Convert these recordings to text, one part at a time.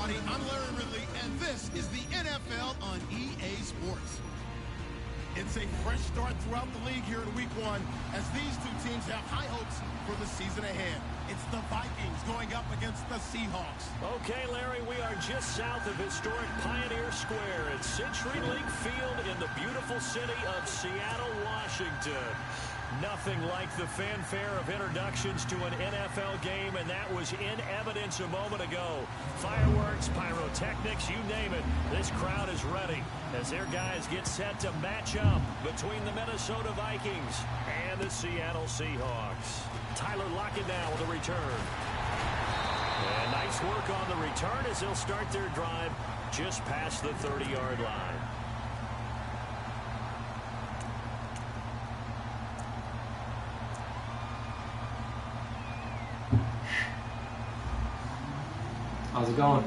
everybody. I'm Larry Ridley, and this is the NFL on EA Sports. It's a fresh start throughout the league here in Week 1 as these two teams have high hopes for the season ahead. It's the Vikings going up against the Seahawks. Okay, Larry, we are just south of historic Pioneer Square at CenturyLink Field in the beautiful city of Seattle, Washington. Nothing like the fanfare of introductions to an NFL game, and that was in evidence a moment ago. Fireworks, pyrotechnics, you name it. This crowd is ready as their guys get set to match up between the Minnesota Vikings and the Seattle Seahawks. Tyler Lockett now with a return. And nice work on the return as they'll start their drive just past the 30-yard line. How's it going?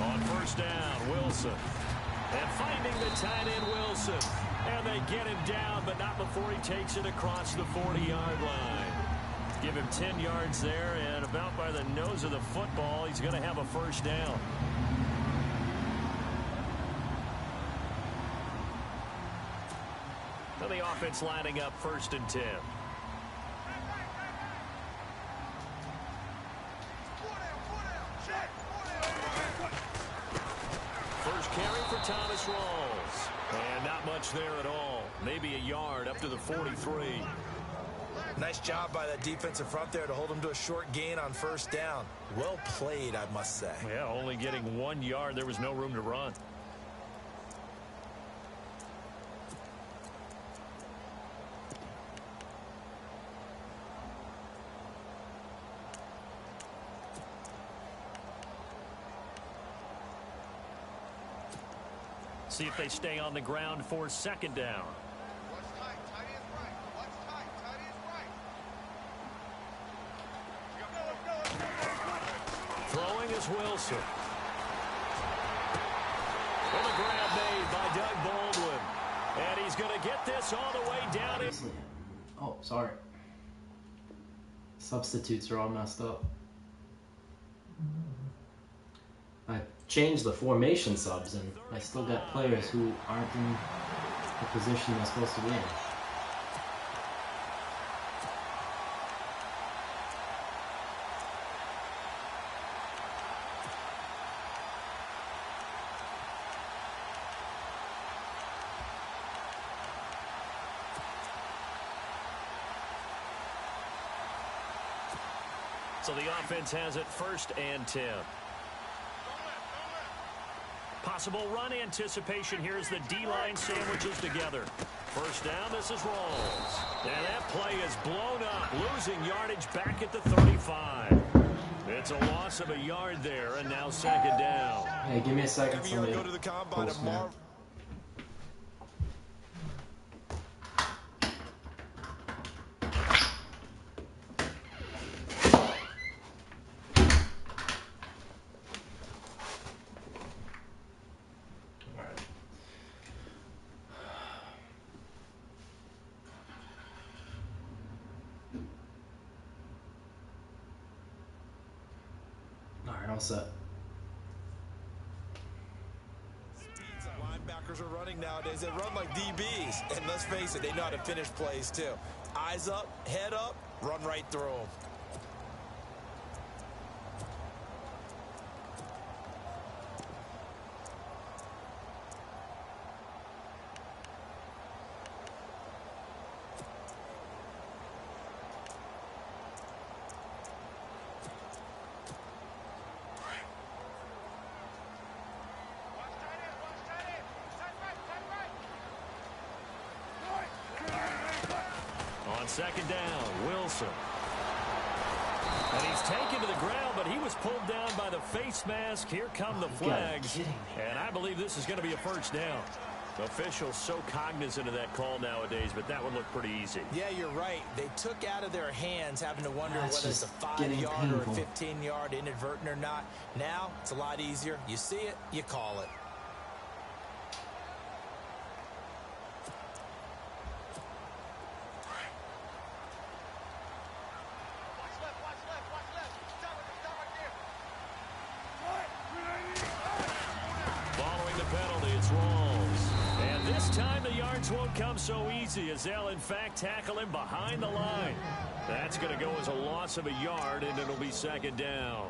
On first down, Wilson. And finding the tight end, Wilson. And they get him down, but not before he takes it across the 40-yard line. Give him 10 yards there, and about by the nose of the football, he's going to have a first down. And the offense lining up 1st and 10. First carry for Thomas Rawls. And not much there at all. Maybe a yard up to the 43. Nice job by the defensive front there to hold him to a short gain on first down. Well played, I must say. Yeah, only getting 1 yard. There was no room to run. See if they stay on the ground for 2nd down. Throwing is Wilson. And a grab made by Doug Baldwin. And he's going to get this all the way down. Oh, sorry. Substitutes are all messed up. I changed the formation subs, and I still got players who aren't in the position they're supposed to be in. So the offense has it 1st and 10. Possible run anticipation here as the D-line sandwiches together. First down, this is Rawls. And that play is blown up, losing yardage back at the 35. It's a loss of a yard there, and now 2nd down. Hey, give me a second. Every year I go to the combine tomorrow. All set. Linebackers are running nowadays. They run like DBs. And let's face it, they know how to finish plays too. Eyes up, head up, run right through them. On 2nd down, Wilson. And he's taken to the ground, but he was pulled down by the face mask. Here come the flags. And I believe this is going to be a first down. Officials so cognizant of that call nowadays, but that one looked pretty easy. Yeah, you're right. They took out of their hands having to wonder whether it's a 5-yard or a 15-yard inadvertent or not. Now, it's a lot easier. You see it, you call it. Following the penalty, it's Rawls. And this time the yards won't come so easy as they'll, in fact, tackle him behind the line. That's going to go as a loss of a yard, and it'll be second down.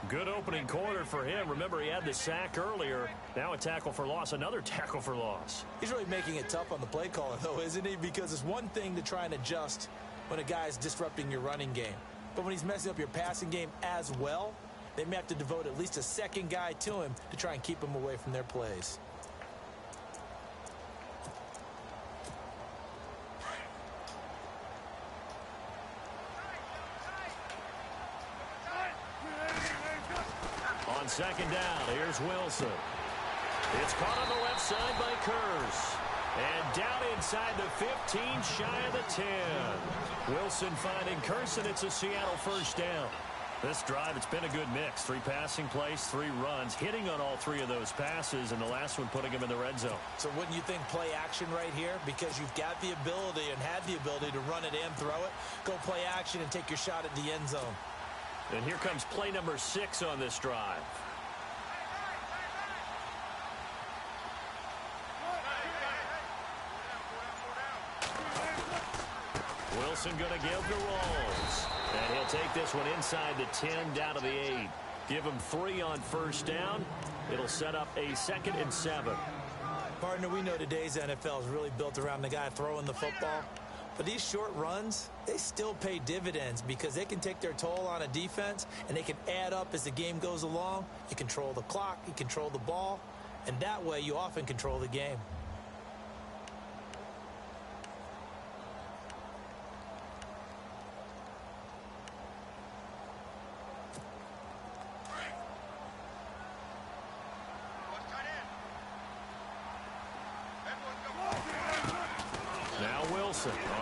Good opening quarter for him. Remember, he had the sack earlier. Now a tackle for loss, another tackle for loss. He's really making it tough on the play caller, though, isn't he? Because it's one thing to try and adjust when a guy's disrupting your running game. But when he's messing up your passing game as well, they may have to devote at least a second guy to him to try and keep him away from their plays. On second down, here's Wilson. It's caught on the left side by Kurz. And down inside the 15, shy of the 10. Wilson finding Kurz, and it's a Seattle first down. This drive, it's been a good mix. 3 passing plays, 3 runs, hitting on all 3 of those passes, and the last one putting him in the red zone. So wouldn't you think play action right here? Because you've got the ability and had the ability to run it and throw it. Go play action and take your shot at the end zone. And here comes play number 6 on this drive. Wilson going to give to Rawls. And he'll take this one inside the 10 down to the 8. Give him 3 on first down. It'll set up a 2nd and 7. Partner, we know today's NFL is really built around the guy throwing the football. But these short runs, they still pay dividends because they can take their toll on a defense and they can add up as the game goes along. You control the clock, you control the ball, and that way you often control the game.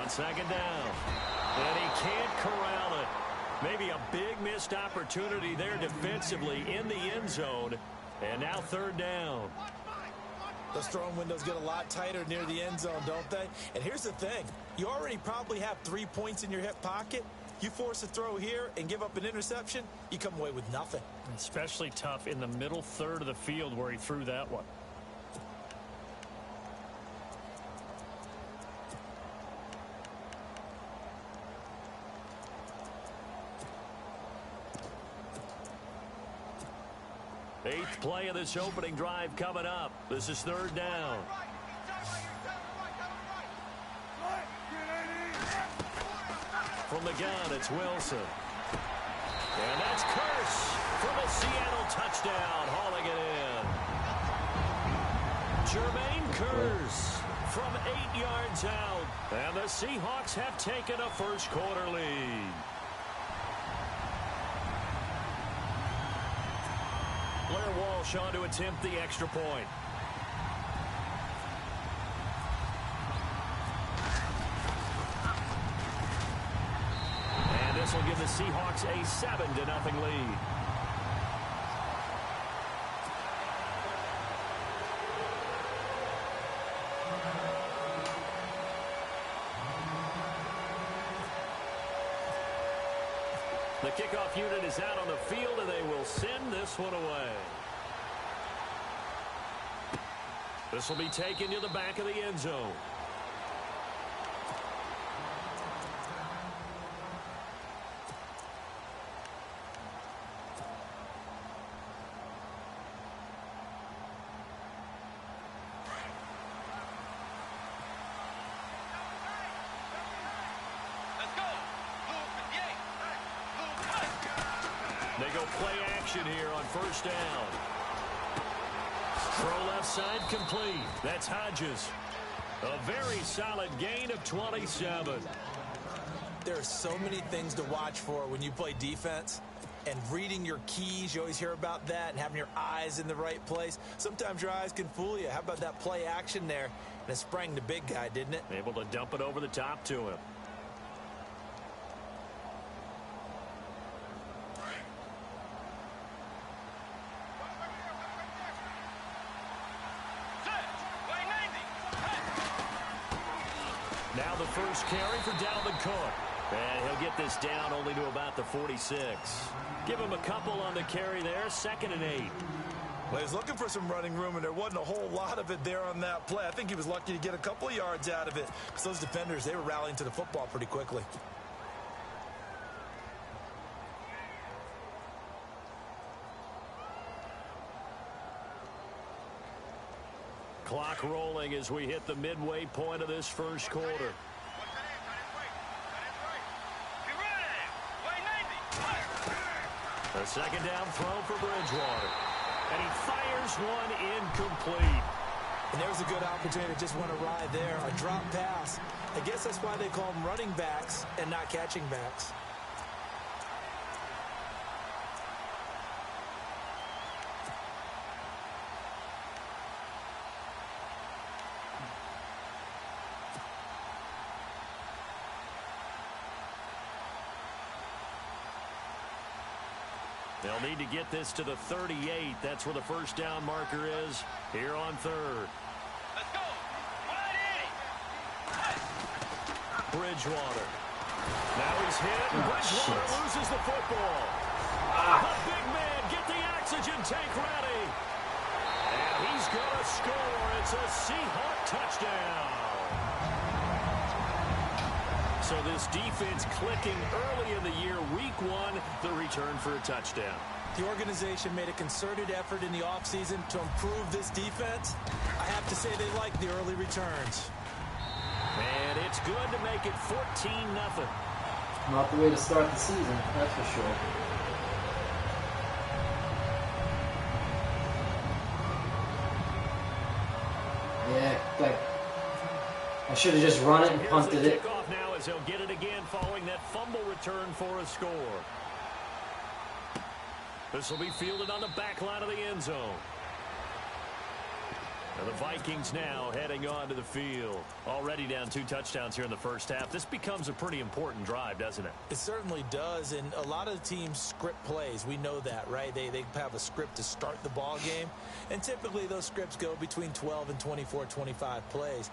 On second down. And he can't corral it. Maybe a big missed opportunity there defensively in the end zone. And now 3rd down. Those throwing windows get a lot tighter near the end zone, don't they? And here's the thing. You already probably have 3 points in your hip pocket. You force a throw here and give up an interception, you come away with nothing. Especially tough in the middle third of the field where he threw that one. Eighth play of this opening drive coming up. This is 3rd down. From the gun, it's Wilson. And that's Kurz for the Seattle touchdown, hauling it in. Jermaine Kurz from 8 yards out. And the Seahawks have taken a first quarter lead. Blair Walsh on to attempt the extra point. And this will give the Seahawks a 7-0 lead. The kickoff unit is out on the field, and they will send this one away. This will be taken to the back of the end zone. They go play action here on first down. Throw left side complete. That's Hodges. A very solid gain of 27. There are so many things to watch for when you play defense. and reading your keys. You always hear about that, and having your eyes in the right place. Sometimes your eyes can fool you. How about that play action there? And it sprang the big guy, didn't it? Able to dump it over the top to him. Now the first carry for Dalvin Cook. And he'll get this down only to about the 46. Give him a couple on the carry there. 2nd and 8. Well, he was looking for some running room, and there wasn't a whole lot of it there on that play. I think he was lucky to get a couple of yards out of it, because those defenders, they were rallying to the football pretty quickly. Clock rolling as we hit the midway point of this first quarter. A 2nd down throw for Bridgewater. And he fires one incomplete. And there was a good opportunity to just want to ride there. A drop pass. I guess that's why they call them running backs and not catching backs. They'll need to get this to the 38. That's where the first down marker is here on 3rd. Let's go. 180. Bridgewater. Now he's hit. Bridgewater loses the football. The big man, get the oxygen tank ready. And he's going to score. It's a Seahawk touchdown. So this defense clicking early in the year, week 1, the return for a touchdown. The organization made a concerted effort in the offseason to improve this defense. I have to say they like the early returns. And it's good to make it 14-0. Not the way to start the season, that's for sure. Yeah, like, I should have just run it and punted it. Kickoff now as he'll get it again following that fumble return for a score. This will be fielded on the back line of the end zone. And the Vikings now heading on to the field. Already down 2 touchdowns here in the first half. This becomes a pretty important drive, doesn't it? It certainly does, and a lot of teams script plays. We know that, right? They have a script to start the ball game, and typically those scripts go between 12 and 24, 25 plays.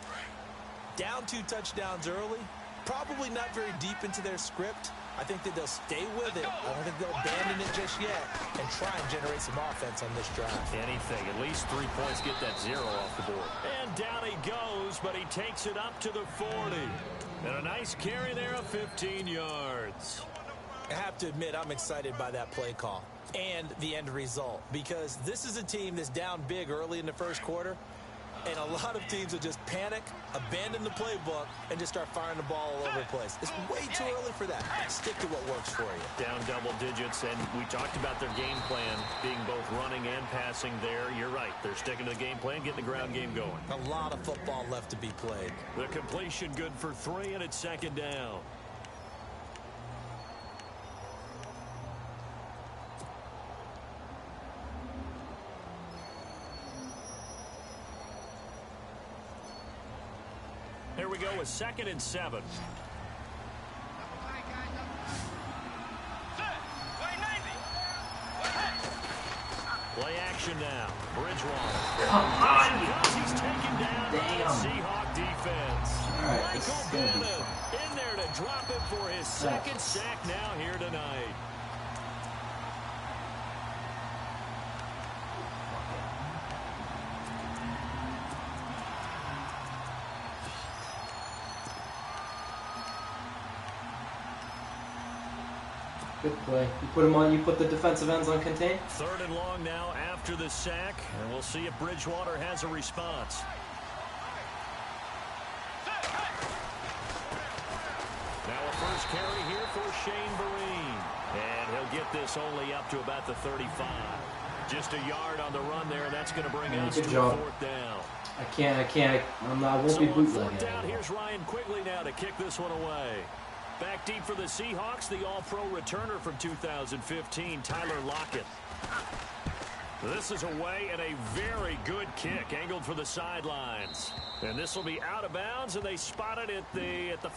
Down 2 touchdowns early, probably not very deep into their script. I think that they'll stay with it. I don't think they'll abandon it just yet and try and generate some offense on this drive. Anything, at least 3 points, get that 0 off the board. And down he goes, but he takes it up to the 40. And a nice carry there of 15 yards. I have to admit, I'm excited by that play call and the end result, because this is a team that's down big early in the first quarter. And a lot of teams will just panic, abandon the playbook, and just start firing the ball all over the place. It's way too early for that. Stick to what works for you. Down double digits, and we talked about their game plan being both running and passing there. You're right. They're sticking to the game plan, getting the ground game going. A lot of football left to be played. The completion good for 3, and it's 2nd down. Here we go with 2nd and 7. Play action now. Bridgewater. Come on! He's taken down by the Seahawk defense. All right, this is Michael gonna be Bennett fun. in there to drop it for his 2nd sack now here tonight. Good play. You put him on. You put the defensive ends on contain. 3rd and long now after the sack, and we'll see if Bridgewater has a response. Now a first carry here for Shane Vereen, and he'll get this only up to about the 35. Just a yard on the run there, and that's going to bring us to a 4th down. I can't. I won't be So on bootlegging. 4th down, here's Ryan Quigley now to kick this one away. Back deep for the Seahawks, the all-pro returner from 2015, Tyler Lockett. This is away and a very good kick, angled for the sidelines. And this will be out of bounds, and they spotted it at the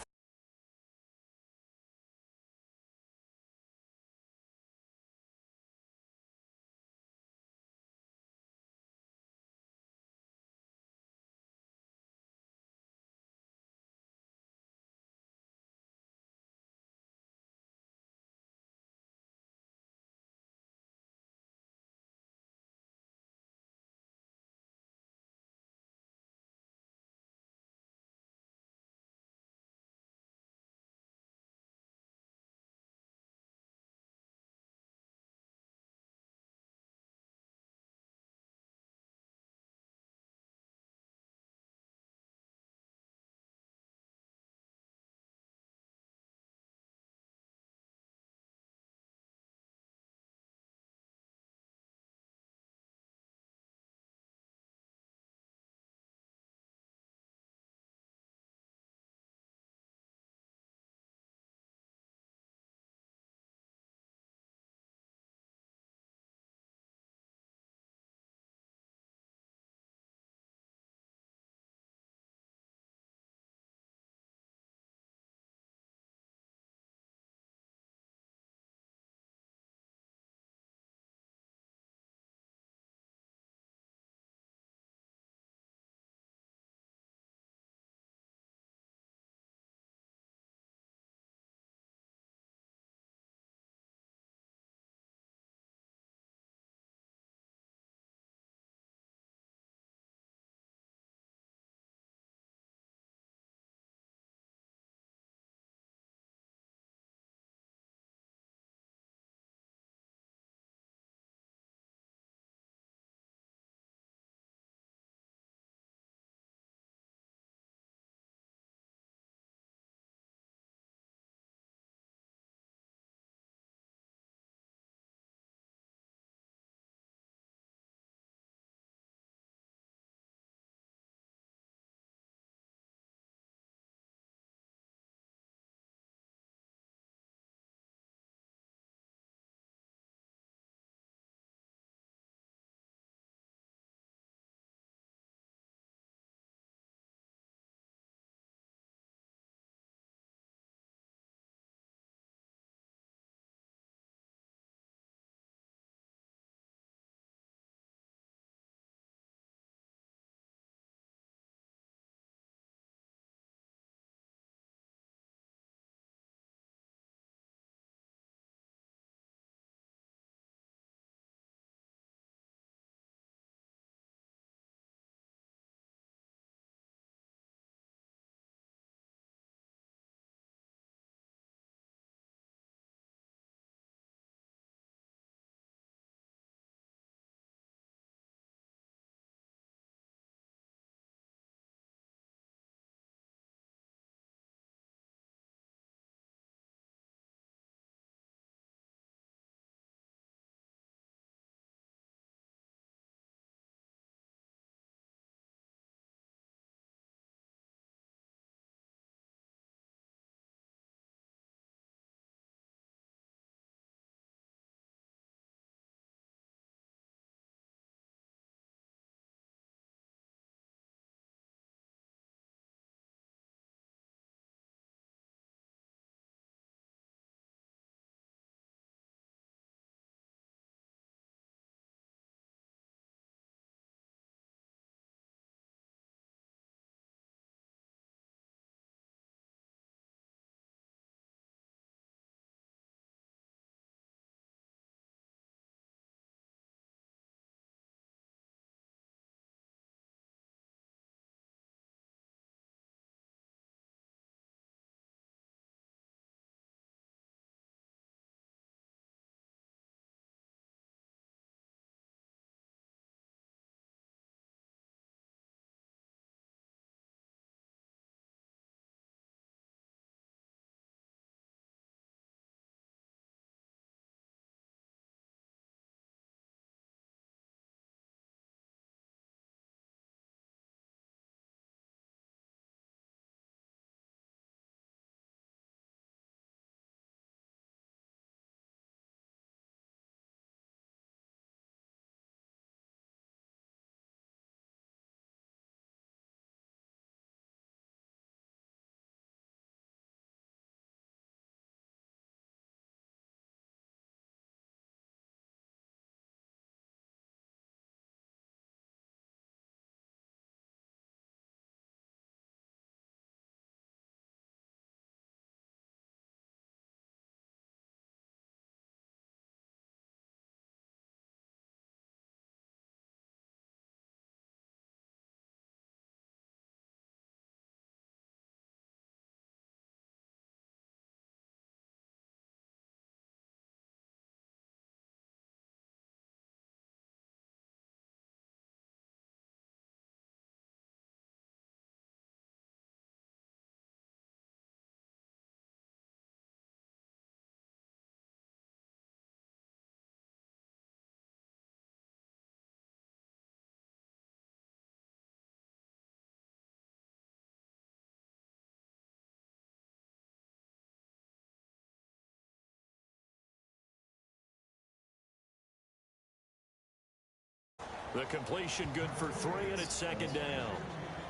The completion good for 3, and it's second down.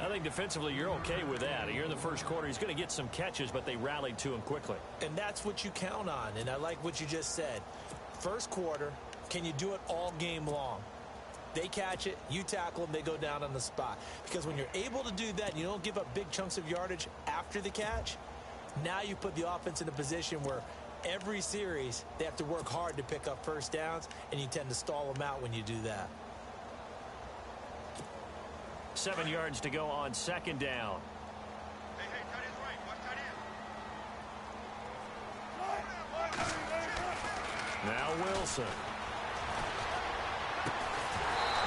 I think defensively you're okay with that. You're in the first quarter. He's going to get some catches, but they rallied to him quickly. And that's what you count on, and I like what you just said. First quarter, can you do it all game long? They catch it, you tackle them, they go down on the spot. Because when you're able to do that and you don't give up big chunks of yardage after the catch, now you put the offense in a position where every series they have to work hard to pick up first downs, and you tend to stall them out when you do that. 7 yards to go on second down. Hey, tight end's right. Watch tight end. Now Wilson.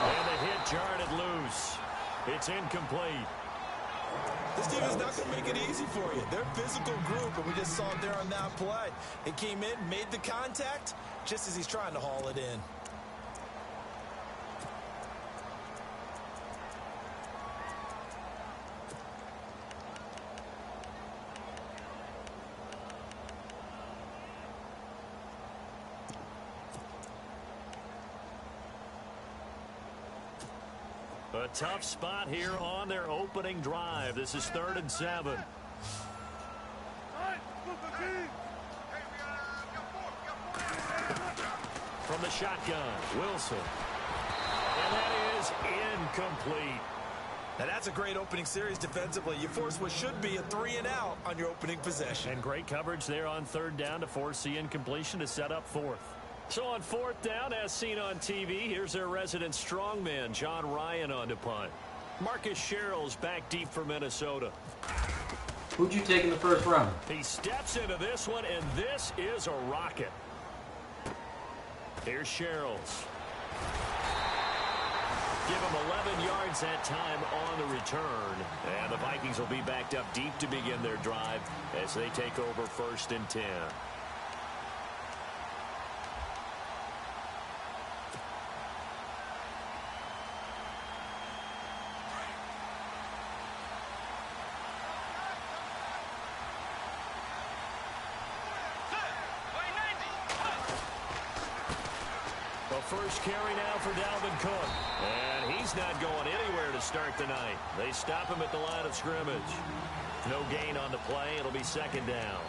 And the hit jarred loose. It's incomplete. This team is not going to make it easy for you. They're a physical group, and we just saw it there on that play. It came in, made the contact, just as he's trying to haul it in. A tough spot here on their opening drive. This is 3rd and 7. From the shotgun, Wilson. And that is incomplete. Now that's a great opening series defensively. You force what should be a 3-and-out on your opening possession. And great coverage there on 3rd down to force the incompletion to set up 4th. So on 4th down, as seen on TV, here's their resident strongman, John Ryan, on to punt. Marcus Sherrill's back deep for Minnesota. Who'd you take in the first round? He steps into this one, and this is a rocket. Here's Sherrill's. Give him 11 yards that time on the return. And the Vikings will be backed up deep to begin their drive as they take over 1st and 10. First carry now for Dalvin Cook. And he's not going anywhere to start the night. They stop him at the line of scrimmage. No gain on the play. It'll be 2nd down.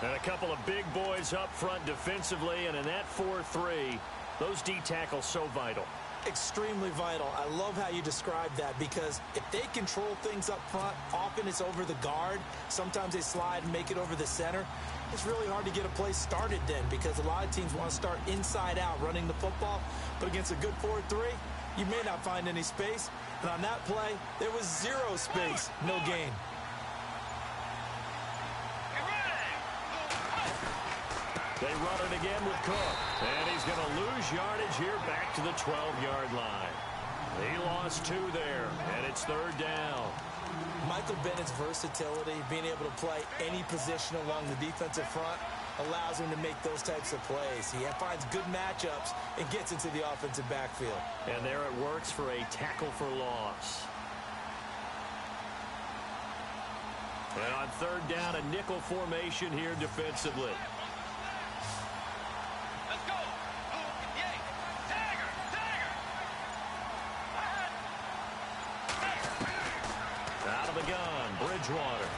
And a couple of big boys up front defensively. And in that 4-3, those D tackles so vital. Extremely vital. I love how you describe that, because if they control things up front, often it's over the guard. Sometimes they slide and make it over the center. It's really hard to get a play started then, because a lot of teams want to start inside out running the football. But against a good 4-3, you may not find any space. And on that play, there was 0 space, no gain. They run it again with Cook. And he's going to lose yardage here back to the 12-yard line. He lost 2 there, and it's 3rd down. Michael Bennett's versatility, being able to play any position along the defensive front, allows him to make those types of plays. He finds good matchups and gets into the offensive backfield. And there it works for a tackle for loss. And on 3rd down, a nickel formation here defensively. Let's go. Yay. Dagger. Out of the gun, Bridgewater.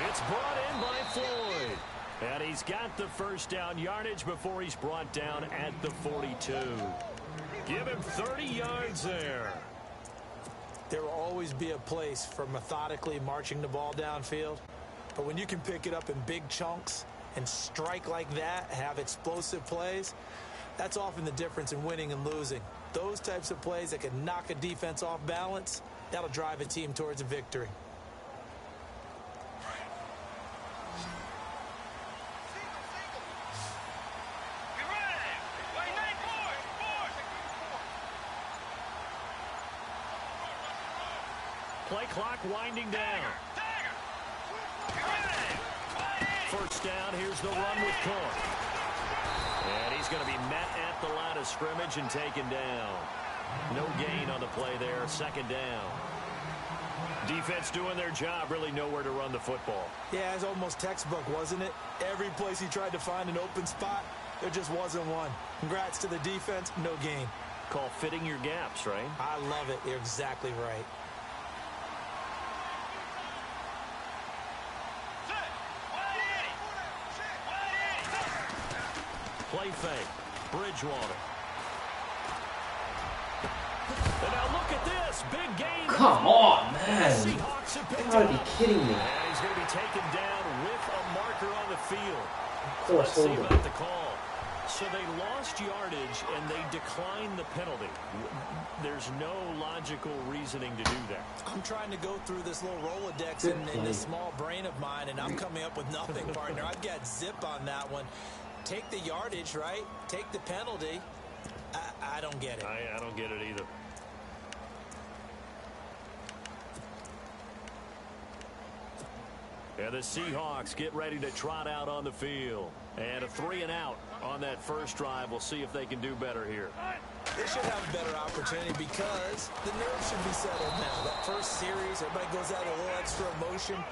It's brought in by Floyd. And he's got the first down yardage before he's brought down at the 42. Give him 30 yards there. There will always be a place for methodically marching the ball downfield. But when you can pick it up in big chunks and strike like that, have explosive plays, that's often the difference in winning and losing. Those types of plays that can knock a defense off balance, that'll drive a team towards a victory. Play clock winding down. First down, here's the run with Cook. And he's going to be met at the line of scrimmage and taken down. No gain on the play there, 2nd down. Defense doing their job, really nowhere to run the football. Yeah, it's almost textbook, wasn't it? Every place he tried to find an open spot, there just wasn't one. Congrats to the defense, no gain. call fitting your gaps, right? I love it. You're exactly right. Play fake. Bridgewater. And now look at this. Big game. Come on, man. Seahawks have picked You gotta it be up. kidding me. And he's going to be taken down with a marker on the field. Of course, Let's see hold about it. the call. So they lost yardage, and they declined the penalty. There's no logical reasoning to do that. I'm trying to go through this little Rolodex Good in play. this small brain of mine, and I'm coming up with nothing, partner. I've got zip on that one. Take the yardage, right? Take the penalty. I don't get it. I don't get it either. And the Seahawks get ready to trot out on the field. And a 3-and-out on that first drive. We'll see if they can do better here. They should have a better opportunity because the nerves should be settled now. That first series, everybody goes out a little extra emotion.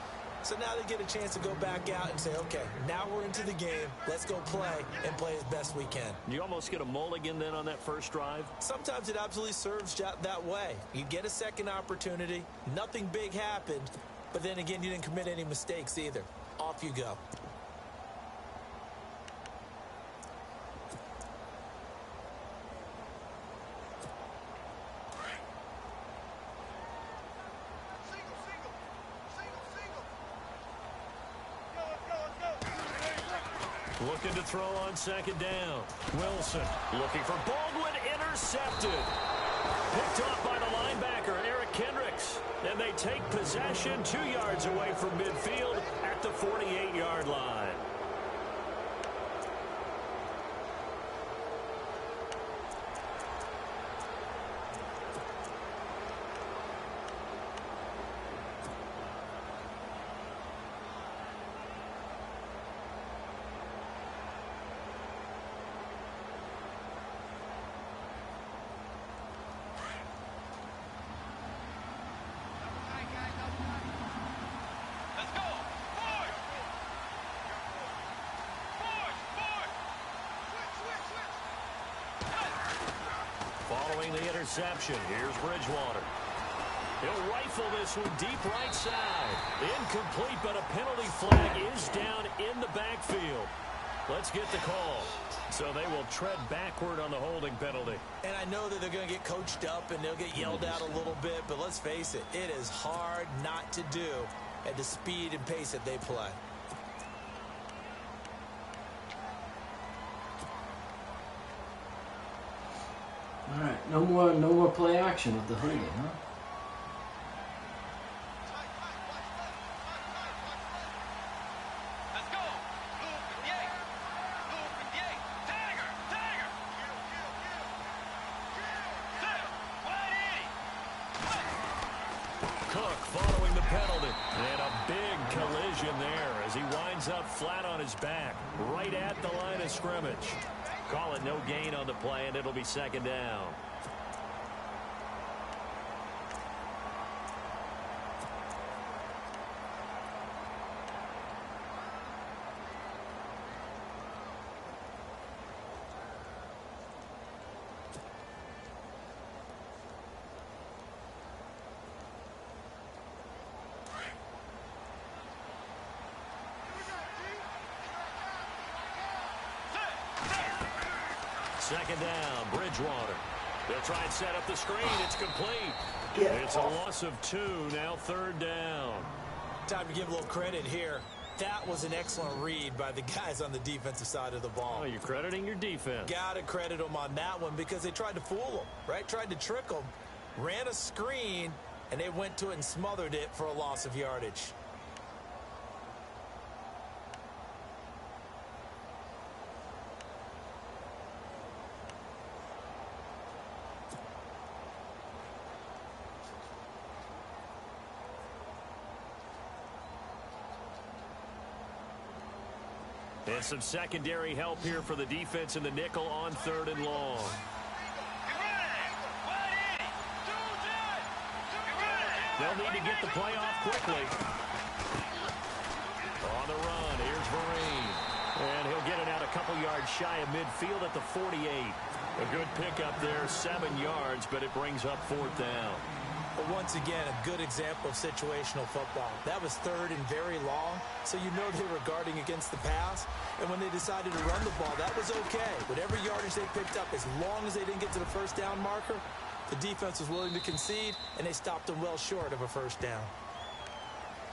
So now they get a chance to go back out and say, okay, now we're into the game. Let's go play and play as best we can. You almost get a mulligan then on that first drive. Sometimes it absolutely serves that way. You get a second opportunity. Nothing big happened. But then again, you didn't commit any mistakes either. Off you go. Looking to throw on second down. Wilson looking for Baldwin, intercepted. Picked off by the linebacker, Eric Kendricks. And they take possession 2 yards away from midfield at the 48-yard line. Following the interception, here's Bridgewater. He'll rifle this one deep right side. Incomplete, but a penalty flag is down in the backfield. Let's get the call. So they will tread backward on the holding penalty. And I know that they're going to get coached up and they'll get yelled at a little bit, but let's face it, it is hard not to do at the speed and pace that they play. All right, no more play action with the holding, huh? Let's go. Luke, yay. Luke, yay. Dagger, dagger. Set. 180. Cook following the penalty. And a big collision there as he winds up flat on his back, right at the line of scrimmage. Call it no gain on the play, and it'll be second down. Second down, Bridgewater. They'll try and set up the screen. It's complete. It's a loss of 2, now third down. Time to give a little credit here. That was an excellent read by the guys on the defensive side of the ball. Oh, you're crediting your defense. Gotta credit them on that one because they tried to fool them, right? Tried to trick them, ran a screen, and they went to it and smothered it for a loss of yardage. And some secondary help here for the defense in the nickel on 3rd and long. They'll need to get the play off quickly. On the run, here's Vereen. And he'll get it out a couple yards shy of midfield at the 48. A good pickup there, 7 yards, but it brings up 4th down. But once again, a good example of situational football. That was 3rd and very long, so you know they were guarding against the pass. And when they decided to run the ball, that was okay. Whatever yardage they picked up, as long as they didn't get to the first down marker, the defense was willing to concede, and they stopped them well short of a first down.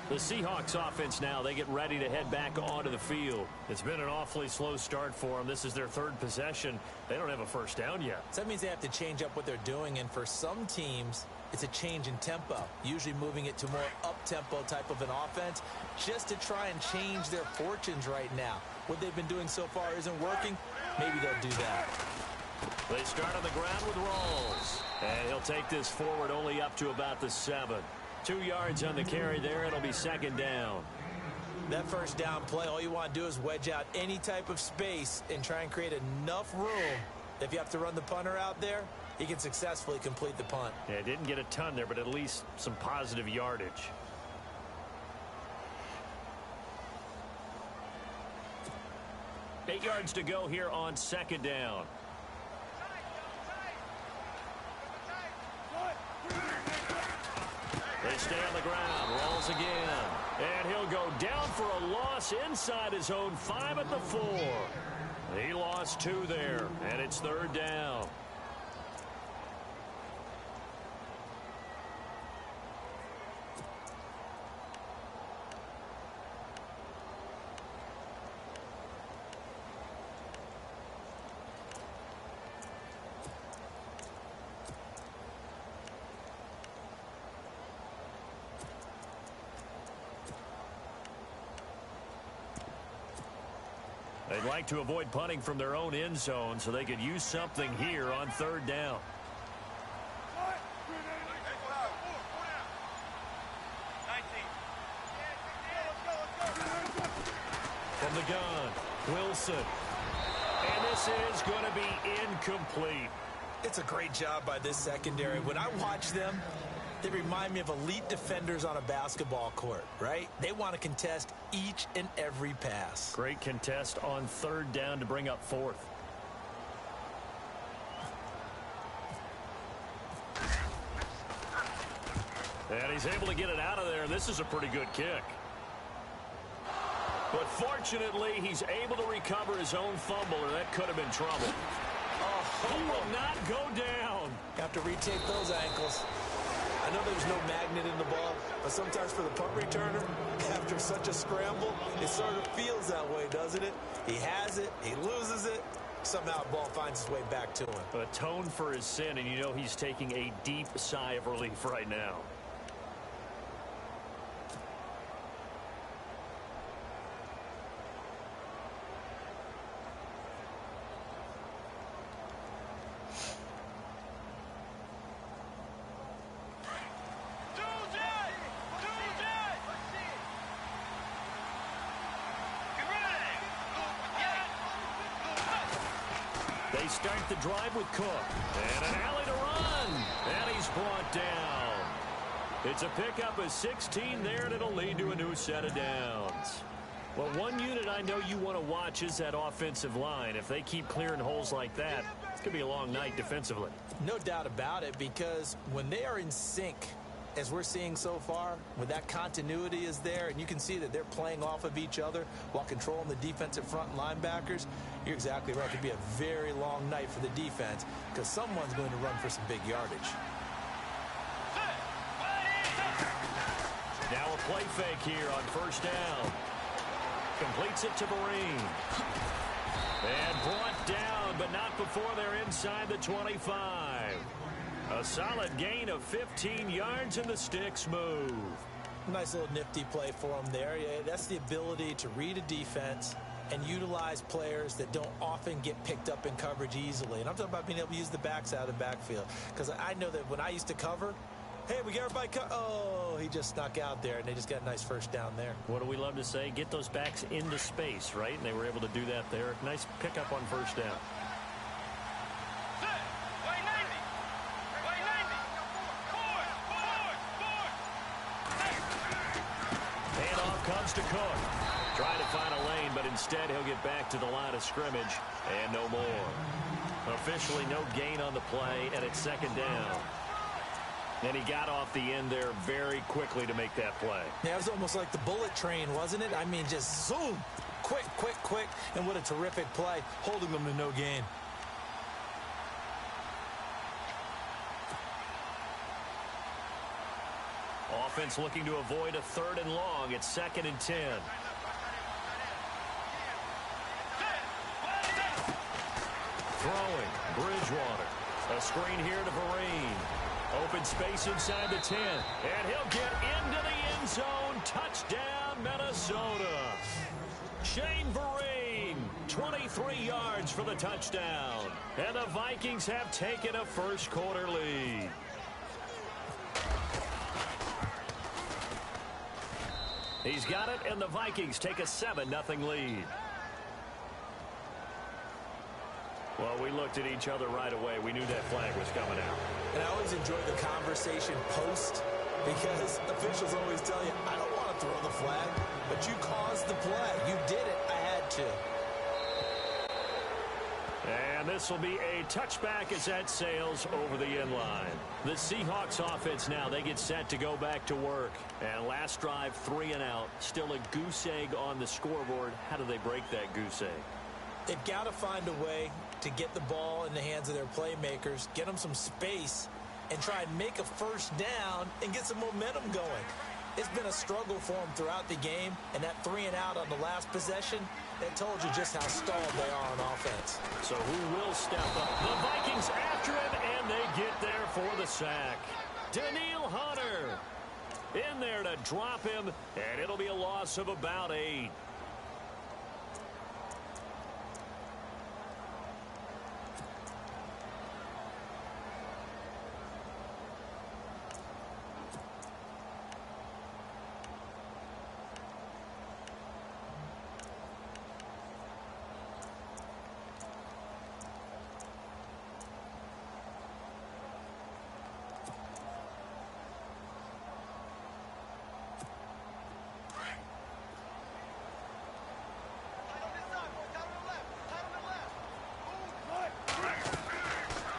The Seahawks offense now, they get ready to head back onto the field. It's been an awfully slow start for them. This is their 3rd possession. They don't have a first down yet. So that means they have to change up what they're doing, and for some teams, it's a change in tempo, usually moving it to more up-tempo type of an offense, just to try and change their fortunes right now. What they've been doing so far isn't working. Maybe they'll do that. They start on the ground with Rawls. And he'll take this forward only up to about the 7. 2 yards on the carry there. It'll be 2nd down. That first down play, all you want to do is wedge out any type of space and try and create enough room. If you have to run the punter out there, he can successfully complete the punt. Yeah, didn't get a ton there, but at least some positive yardage. Eight yards to go here on 2nd down. They stay on the ground. Rolls again. And he'll go down for a loss inside his own 5 at the 4. He lost 2 there, and it's 3rd down. They'd like to avoid punting from their own end zone so they could use something here on 3rd down. From the gun, Wilson. And this is going to be incomplete. It's a great job by this secondary. When I watch them, they remind me of elite defenders on a basketball court, right? They want to contest each and every pass. Great contest on 3rd down to bring up 4th. And he's able to get it out of there. This is a pretty good kick. But fortunately, he's able to recover his own fumble, or that could have been trouble. Oh, he will not go down. Have to retape those ankles. I know there's no magnet in the ball, but sometimes for the punt returner, after such a scramble, it sort of feels that way, doesn't it? He has it, he loses it, somehow the ball finds its way back to him. Atone for his sin, and you know he's taking a deep sigh of relief right now. They start the drive with Cook. And an alley to run. And he's brought down. It's a pickup of 16 there, and it'll lead to a new set of downs. Well, one unit I know you want to watch is that offensive line. If they keep clearing holes like that, it's going to be a long night defensively. No doubt about it, because when they are in sync, as we're seeing so far, when that continuity is there, and you can see that they're playing off of each other while controlling the defensive front linebackers, you're exactly right. It could be a very long night for the defense because someone's going to run for some big yardage. Now a play fake here on 1st down. Completes it to Marine. And brought down, but not before they're inside the 25. A solid gain of 15 yards, and the sticks move. Nice little nifty play for him there. Yeah, that's the ability to read a defense and utilize players that don't often get picked up in coverage easily. And I'm talking about being able to use the backs out of the backfield. Because I know that when I used to cover, hey, we got everybody oh, he just snuck out there, and they just got a nice first down there. What do we love to say? Get those backs into space, right? And they were able to do that there. Nice pickup on 1st down. Comes to Cook. Trying to find a lane, but instead he'll get back to the line of scrimmage. And no more. A officially no gain on the play, and it's second down. And he got off the end there very quickly to make that play. Yeah, it was almost like the bullet train, wasn't it? I mean, just zoom. Quick, quick, quick. And what a terrific play, holding them to no gain. Offense looking to avoid a 3rd and long. It's 2nd and 10. Throwing, Bridgewater. A screen here to Vereen. Open space inside the 10. And he'll get into the end zone. Touchdown, Minnesota. Shane Vereen, 23 yards for the touchdown. And the Vikings have taken a first-quarter lead. He's got it, and the Vikings take a 7-0 lead. Well, we looked at each other right away. We knew that flag was coming out. And I always enjoy the conversation post, because officials always tell you, I don't want to throw the flag, but you caused the play. You did it. I had to. And this will be a touchback as that sails over the end line. The Seahawks offense now, they get set to go back to work. And last drive, 3 and out. Still a goose egg on the scoreboard. How do they break that goose egg? They've got to find a way to get the ball in the hands of their playmakers, get them some space, and try and make a first down and get some momentum going. It's been a struggle for them throughout the game, and that 3 and out on the last possession, that told you just how stalled they are on offense. So who will step up? The Vikings after him, and they get there for the sack. Daniil Hunter in there to drop him, and it'll be a loss of about 8.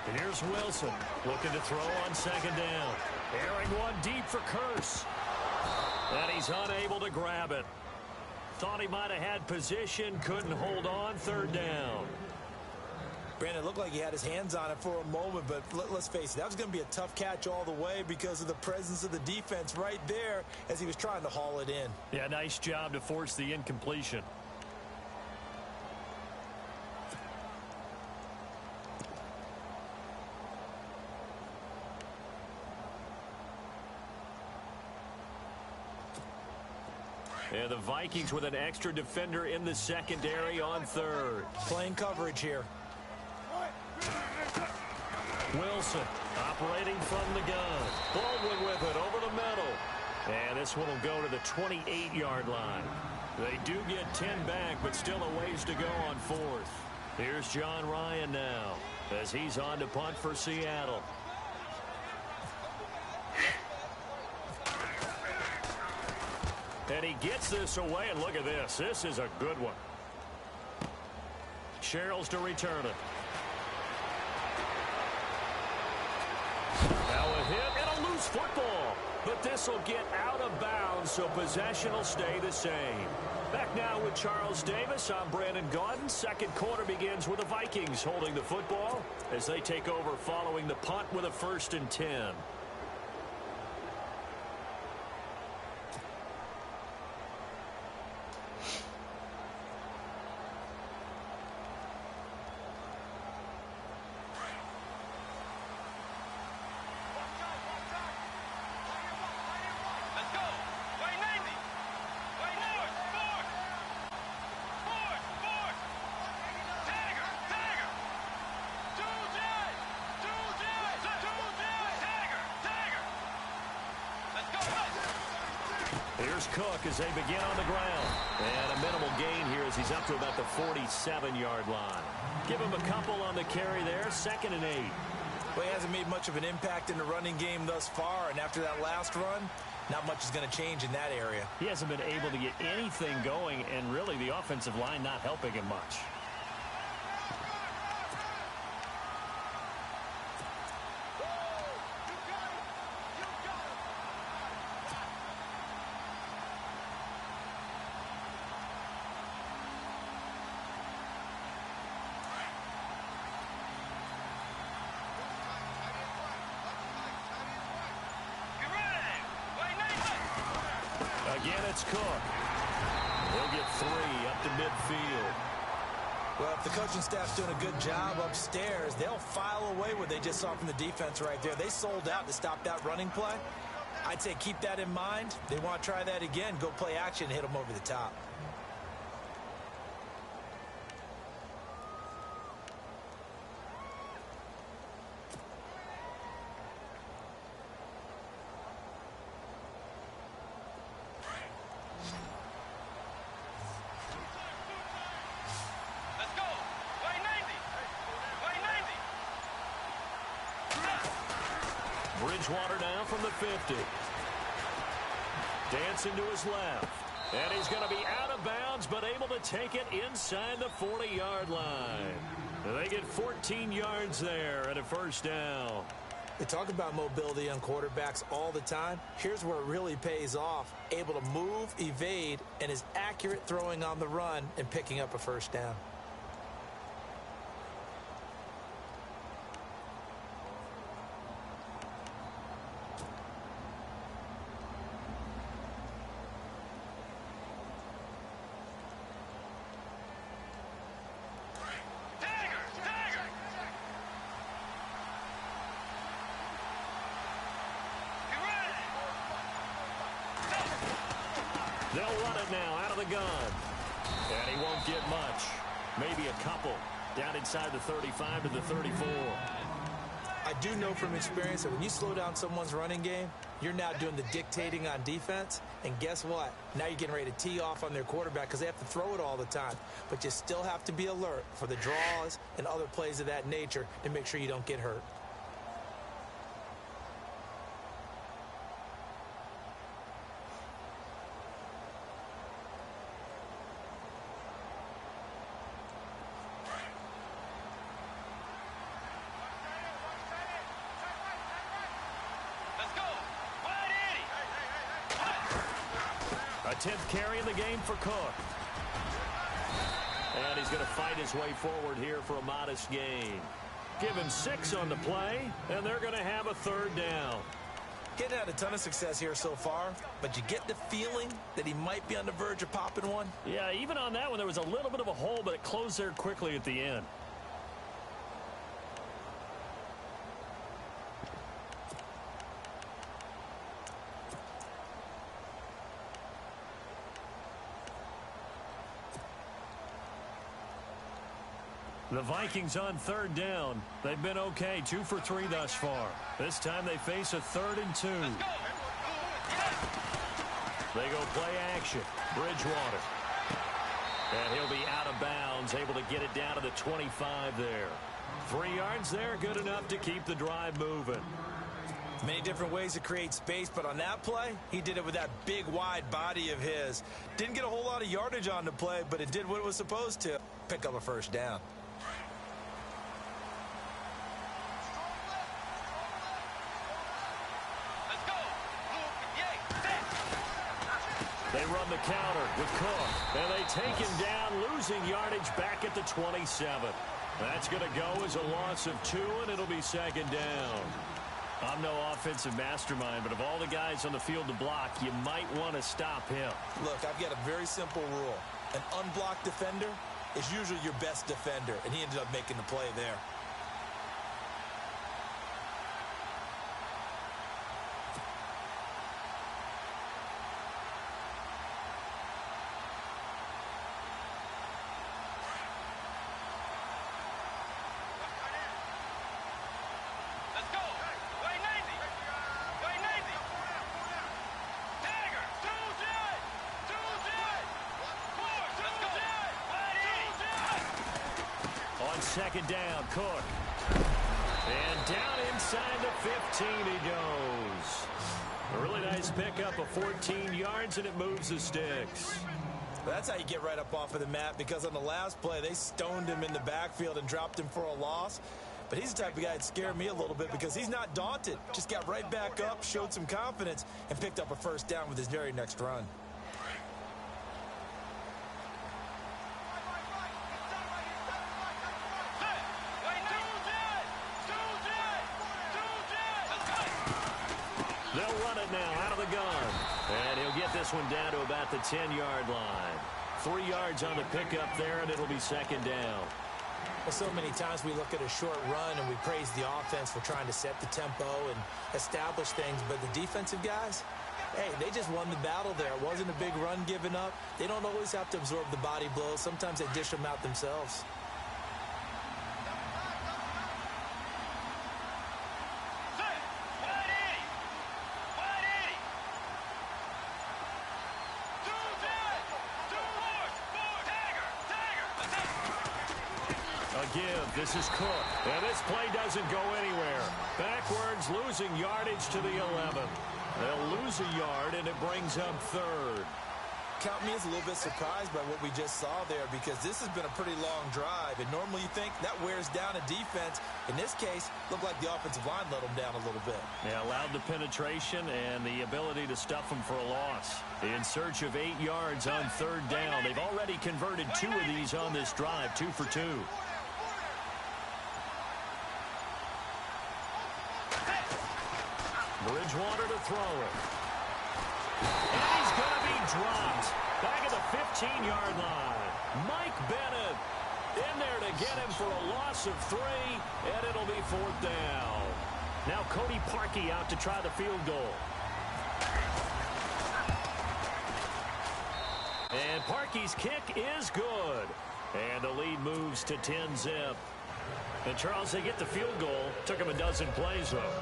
And here's Wilson looking to throw on 2nd down. Airing one deep for Curse. And he's unable to grab it. Thought he might have had position, couldn't hold on, 3rd down. Brandon, it looked like he had his hands on it for a moment, but let's face it, that was going to be a tough catch all the way because of the presence of the defense right there as he was trying to haul it in. Yeah, nice job to force the incompletion. And the Vikings with an extra defender in the secondary on 3rd. Playing coverage here. Wilson operating from the gun. Baldwin with it over the middle. And this one will go to the 28-yard line. They do get 10 back, but still a ways to go on 4th. Here's John Ryan now as he's on to punt for Seattle. And he gets this away, and look at this. This is a good one. Sherrills to return it. Now a hit and a loose football. But this will get out of bounds, so possession will stay the same. Back now with Charles Davis. I'm Brandon Gaudin. 2nd quarter begins with the Vikings holding the football as they take over following the punt with a 1st and 10. Here's Cook as they begin on the ground. And a minimal gain here as he's up to about the 47-yard line. Give him a couple on the carry there. 2nd and 8. Well, he hasn't made much of an impact in the running game thus far, and after that last run, not much is going to change in that area. He hasn't been able to get anything going, and really the offensive line not helping him much. Again, it's Cook. He'll get 3 up to midfield. Well, if the coaching staff's doing a good job upstairs, they'll file away what they just saw from the defense right there. They sold out to stop that running play. I'd say keep that in mind. They want to try that again. Go play action and hit them over the top. Let's go. Way 90. Way 90. Bridgewater now from the 50. Dancing to his left. And he's going to be out of bounds, but able to take it inside the 40-yard line. They get 14 yards there and a first down. They talk about mobility on quarterbacks all the time. Here's where it really pays off. Able to move, evade, and is accurate throwing on the run and picking up a first down. They'll run it now out of the gun. And he won't get much. Maybe a couple. Down inside the 35 to the 34. I do know from experience that when you slow down someone's running game, you're now doing the dictating on defense. And guess what? Now you're getting ready to tee off on their quarterback because they have to throw it all the time. But you still have to be alert for the draws and other plays of that nature to make sure you don't get hurt. Let's go. Wide 80. A 10th carry in the game for Cook. And he's going to fight his way forward here for a modest gain. Given 6 on the play, and they're going to have a third down. Getting had a ton of success here so far, but you get the feeling that he might be on the verge of popping one. Yeah, even on that one, there was a little bit of a hole, but it closed there quickly at the end. The Vikings on third down. They've been okay, 2 for 3 thus far. This time they face a 3rd and 2. They go play action. Bridgewater. And he'll be out of bounds, able to get it down to the 25 there. 3 yards there, good enough to keep the drive moving. Many different ways to create space, but on that play, he did it with that big, wide body of his. Didn't get a whole lot of yardage on the play, but it did what it was supposed to. Pick up a first down. Let's go. They run the counter with Cook, and they take him down, losing yardage back at the 27. That's going to go as a loss of 2, and it'll be second down. I'm no offensive mastermind, but of all the guys on the field to block, you might want to stop him. Look, I've got a very simple rule. An unblocked defender is usually your best defender, and he ended up making the play there. Let's go. Way 90. Way 90. Dagger. 2-J. 2-J. Let's go. Wide 80. On second down, Cook. And down inside the 15 he goes. A really nice pickup of 14 yards, and it moves the sticks. That's how you get right up off of the mat, because on the last play, they stoned him in the backfield and dropped him for a loss. But he's the type of guy that scared me a little bit because he's not daunted. Just got right back up, showed some confidence, and picked up a first down with his very next run. They'll run it now out of the gun. And he'll get this one down to about the 10-yard line. 3 yards on the pickup there, and it'll be second down. Well, so many times we look at a short run and we praise the offense for trying to set the tempo and establish things, but the defensive guys, hey, they just won the battle there. It wasn't a big run given up. They don't always have to absorb the body blows. Sometimes they dish them out themselves. Give. This is Cook. And this play doesn't go anywhere. Backwards, losing yardage to the 11. They'll lose a yard, and it brings up third. Count me as a little bit surprised by what we just saw there, because this has been a pretty long drive, and normally you think that wears down a defense. In this case, looked like the offensive line let them down a little bit. Yeah, allowed the penetration and the ability to stuff them for a loss. In search of 8 yards on third down. They've already converted 2 of these on this drive, 2 for 2. Bridgewater to throw it. And he's going to be dropped. Back at the 15-yard line. Mike Bennett in there to get him for a loss of 3, and it'll be 4th down. Now Cody Parkey out to try the field goal. And Parkey's kick is good. And the lead moves to 10-zip. And, Charles, they get the field goal. Took him a dozen plays, though.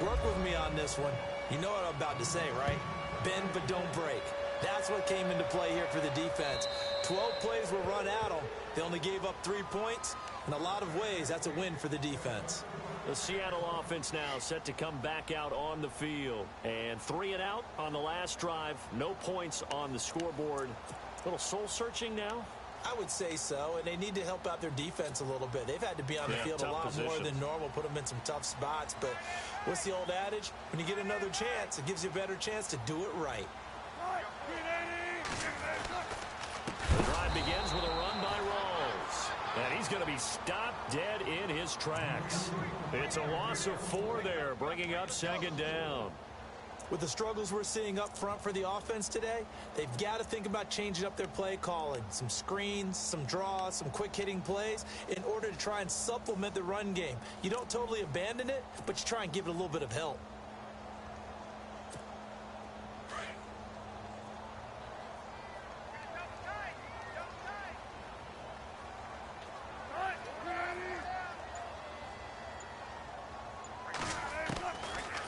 Work with me on this one. You know what I'm about to say, right? Bend but don't break. That's what came into play here for the defense. 12 plays were run at them. They only gave up 3 points. In a lot of ways, that's a win for the defense. The Seattle offense now set to come back out on the field. And 3 and out on the last drive. No points on the scoreboard. A little soul-searching now. I would say so, and they need to help out their defense a little bit. They've had to be on the field a lot more than normal, put them in some tough spots. But what's the old adage? When you get another chance, it gives you a better chance to do it right. The drive begins with a run by Rawls. And he's going to be stopped dead in his tracks. It's a loss of 4 there, bringing up second down. With the struggles we're seeing up front for the offense today, they've got to think about changing up their play calling. Some screens, some draws, some quick-hitting plays in order to try and supplement the run game. You don't totally abandon it, but you try and give it a little bit of help.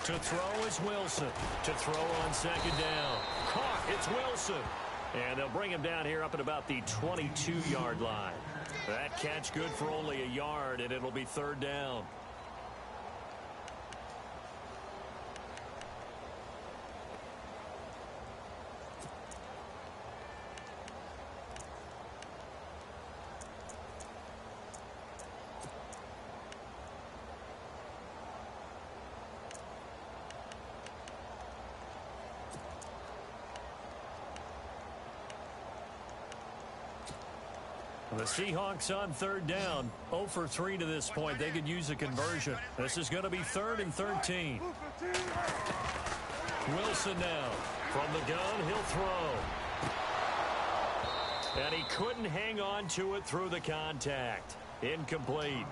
To throw is Wilson. To throw on second down. Caught. It's Wilson. And they'll bring him down here up at about the 22-yard line. That catch good for only a yard, and it'll be third down. The Seahawks on third down, 0 for 3 to this point. They could use a conversion. This is going to be 3rd and 13. Wilson now. From the gun, he'll throw. And he couldn't hang on to it through the contact. Incomplete.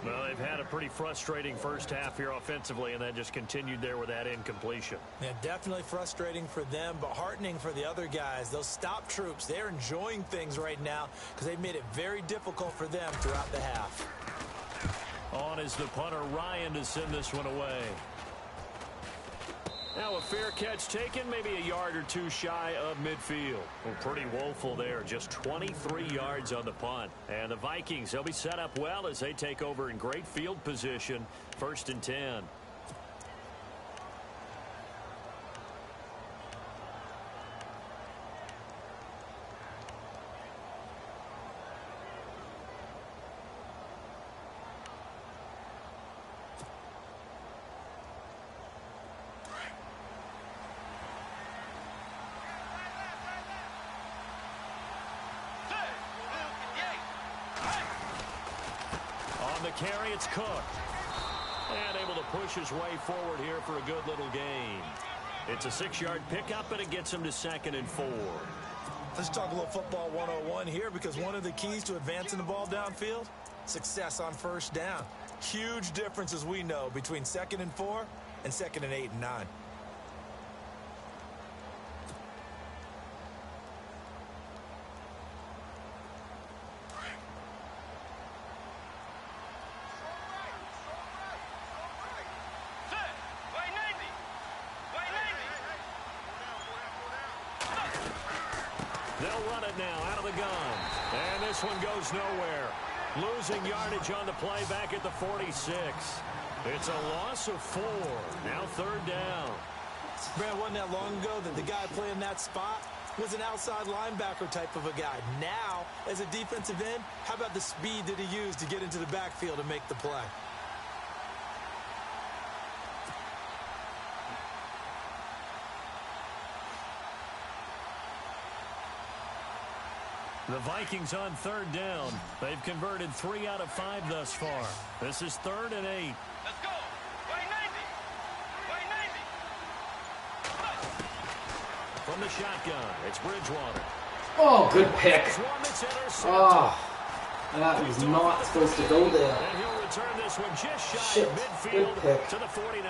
Well, they've had a pretty frustrating first half here offensively, and that just continued there with that incompletion. Yeah, definitely frustrating for them, but heartening for the other guys. Those stop troops, they're enjoying things right now because they've made it very difficult for them throughout the half. On is the punter, Ryan, to send this one away. Now a fair catch taken, maybe a yard or 2 shy of midfield. Well, pretty woeful there, just 23 yards on the punt. And the Vikings, they'll be set up well as they take over in great field position, 1st and 10. Carry, it's Cook. And able to push his way forward here for a good little gain. It's a 6-yard pickup, and it gets him to 2nd and 4. Let's talk a little football 101 here, because one of the keys to advancing the ball downfield, success on first down. Huge difference, as we know, between 2nd and 4 and 2nd and 8 and 9. They'll run it now out of the gun. And this one goes nowhere. Losing yardage on the play back at the 46. It's a loss of 4. Now 3rd down. Brad, wasn't that long ago that the guy playing that spot was an outside linebacker type of a guy. Now, as a defensive end, how about the speed that he used to get into the backfield and make the play? The Vikings on 3rd down. They've converted 3 out of 5 thus far. This is 3rd and 8. Let's go. Way 90. Way 90. From the shotgun, it's Bridgewater. Oh, good pick. There's one that's intercepted. Oh, that was not supposed to go there. And he'll return this one just shy Shit, of good midfield pick. to the 49.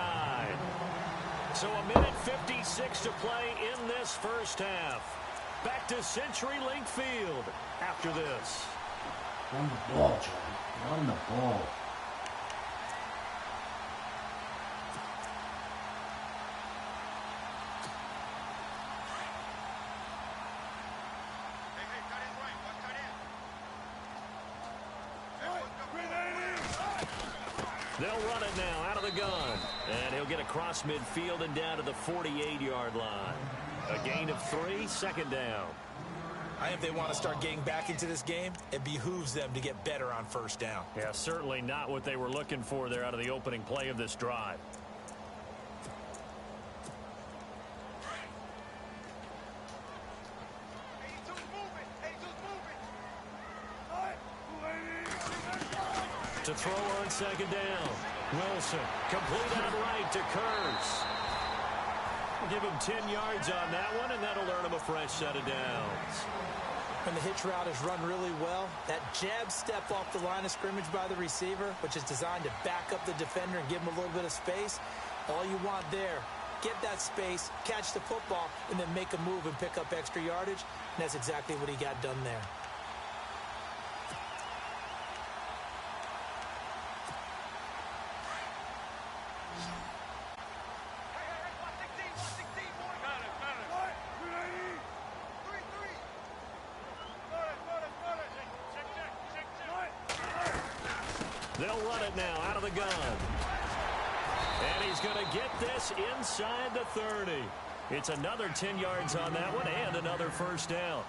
So a minute 56 to play in this first half. Back to CenturyLink Field after this. Run the ball, John. Run the ball. They'll run it now out of the gun. And he'll get across midfield and down to the 48-yard line. A gain of 3, 2nd down. I think if they want to start getting back into this game, it behooves them to get better on first down. Yeah, certainly not what they were looking for there out of the opening play of this drive. To throw on 2nd down. Wilson, complete out right to Kurtz. Give him 10 yards on that one, and that'll earn him a fresh set of downs. When the hitch route is run really well, that jab step off the line of scrimmage by the receiver, which is designed to back up the defender and give him a little bit of space, all you want there, get that space, catch the football, and then make a move and pick up extra yardage, and that's exactly what he got done there. They'll run it now out of the gun. And he's going to get this inside the 30. It's another 10 yards on that one and another first down.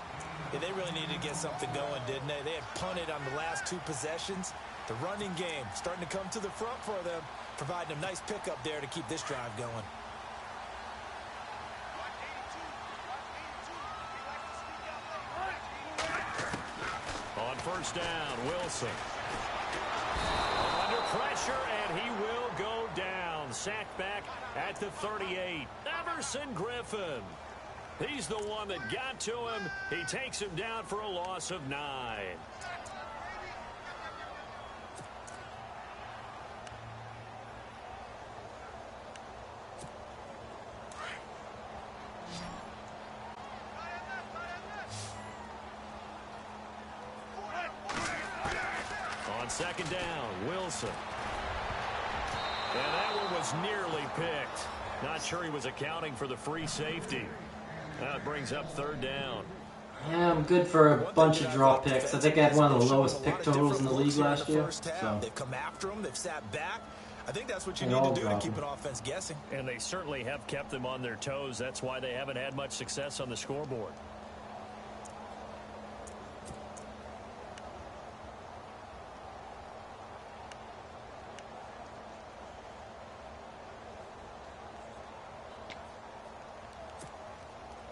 Yeah, they really needed to get something going, didn't they? They had punted on the last 2 possessions. The running game starting to come to the front for them, providing a nice pickup there to keep this drive going. On first down, Wilson. Under pressure, and he will go down. Sacked back at the 38. Everson Griffin. He's the one that got to him. He takes him down for a loss of 9. On 2nd down, Wilson. And that one was nearly picked. Not sure he was accounting for the free safety. That brings up 3rd down. Yeah, I'm good for a bunch of draw picks. I think I had one of the lowest pick totals in the league last year. So. They've come after them. They've sat back. I think that's what you need to do to keep an offense guessing. And they certainly have kept them on their toes. That's why they haven't had much success on the scoreboard.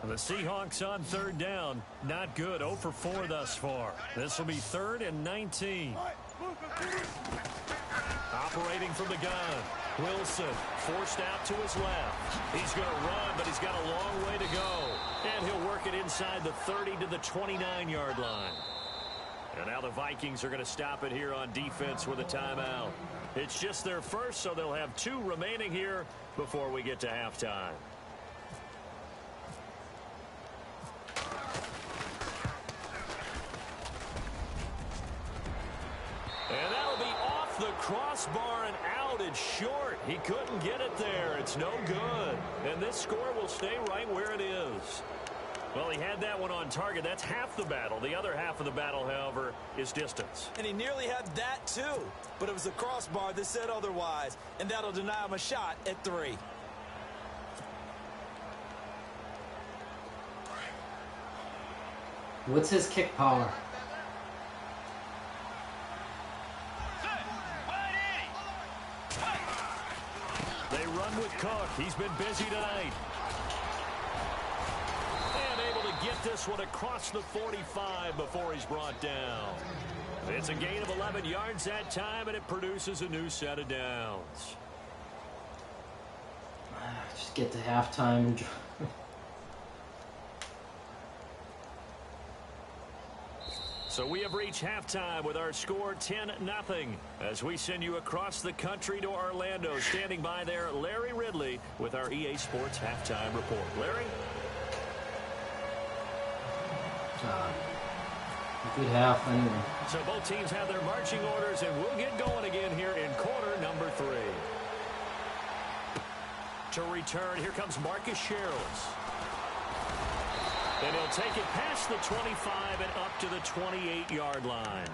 The Seahawks on 3rd down. Not good. 0 for 4 thus far. This will be 3rd and 19. Operating from the gun. Wilson forced out to his left. He's going to run, but he's got a long way to go. And he'll work it inside the 30 to the 29-yard line. And now the Vikings are going to stop it here on defense with a timeout. It's just their first, so they'll have 2 remaining here before we get to halftime. And that'll be off the crossbar and out. It's short. He couldn't get it there. It's no good. And this score will stay right where it is. Well, he had that one on target. That's half the battle. The other half of the battle, however, is distance. And he nearly had that, too. But it was the crossbar that said otherwise. And that'll deny him a shot at 3. What's his kick power? They run with Cook. He's been busy tonight. And able to get this one across the 45 before he's brought down. It's a gain of 11 yards that time, and it produces a new set of downs. Just get to halftime and So we have reached halftime with our score 10-0 as we send you across the country to Orlando. Standing by there, Larry Ridley with our EA Sports halftime report. Larry? good half anyway. So both teams have their marching orders, and we'll get going again here in quarter number 3. To return, here comes Marcus Sherrills. And he'll take it past the 25 and up to the 28-yard line.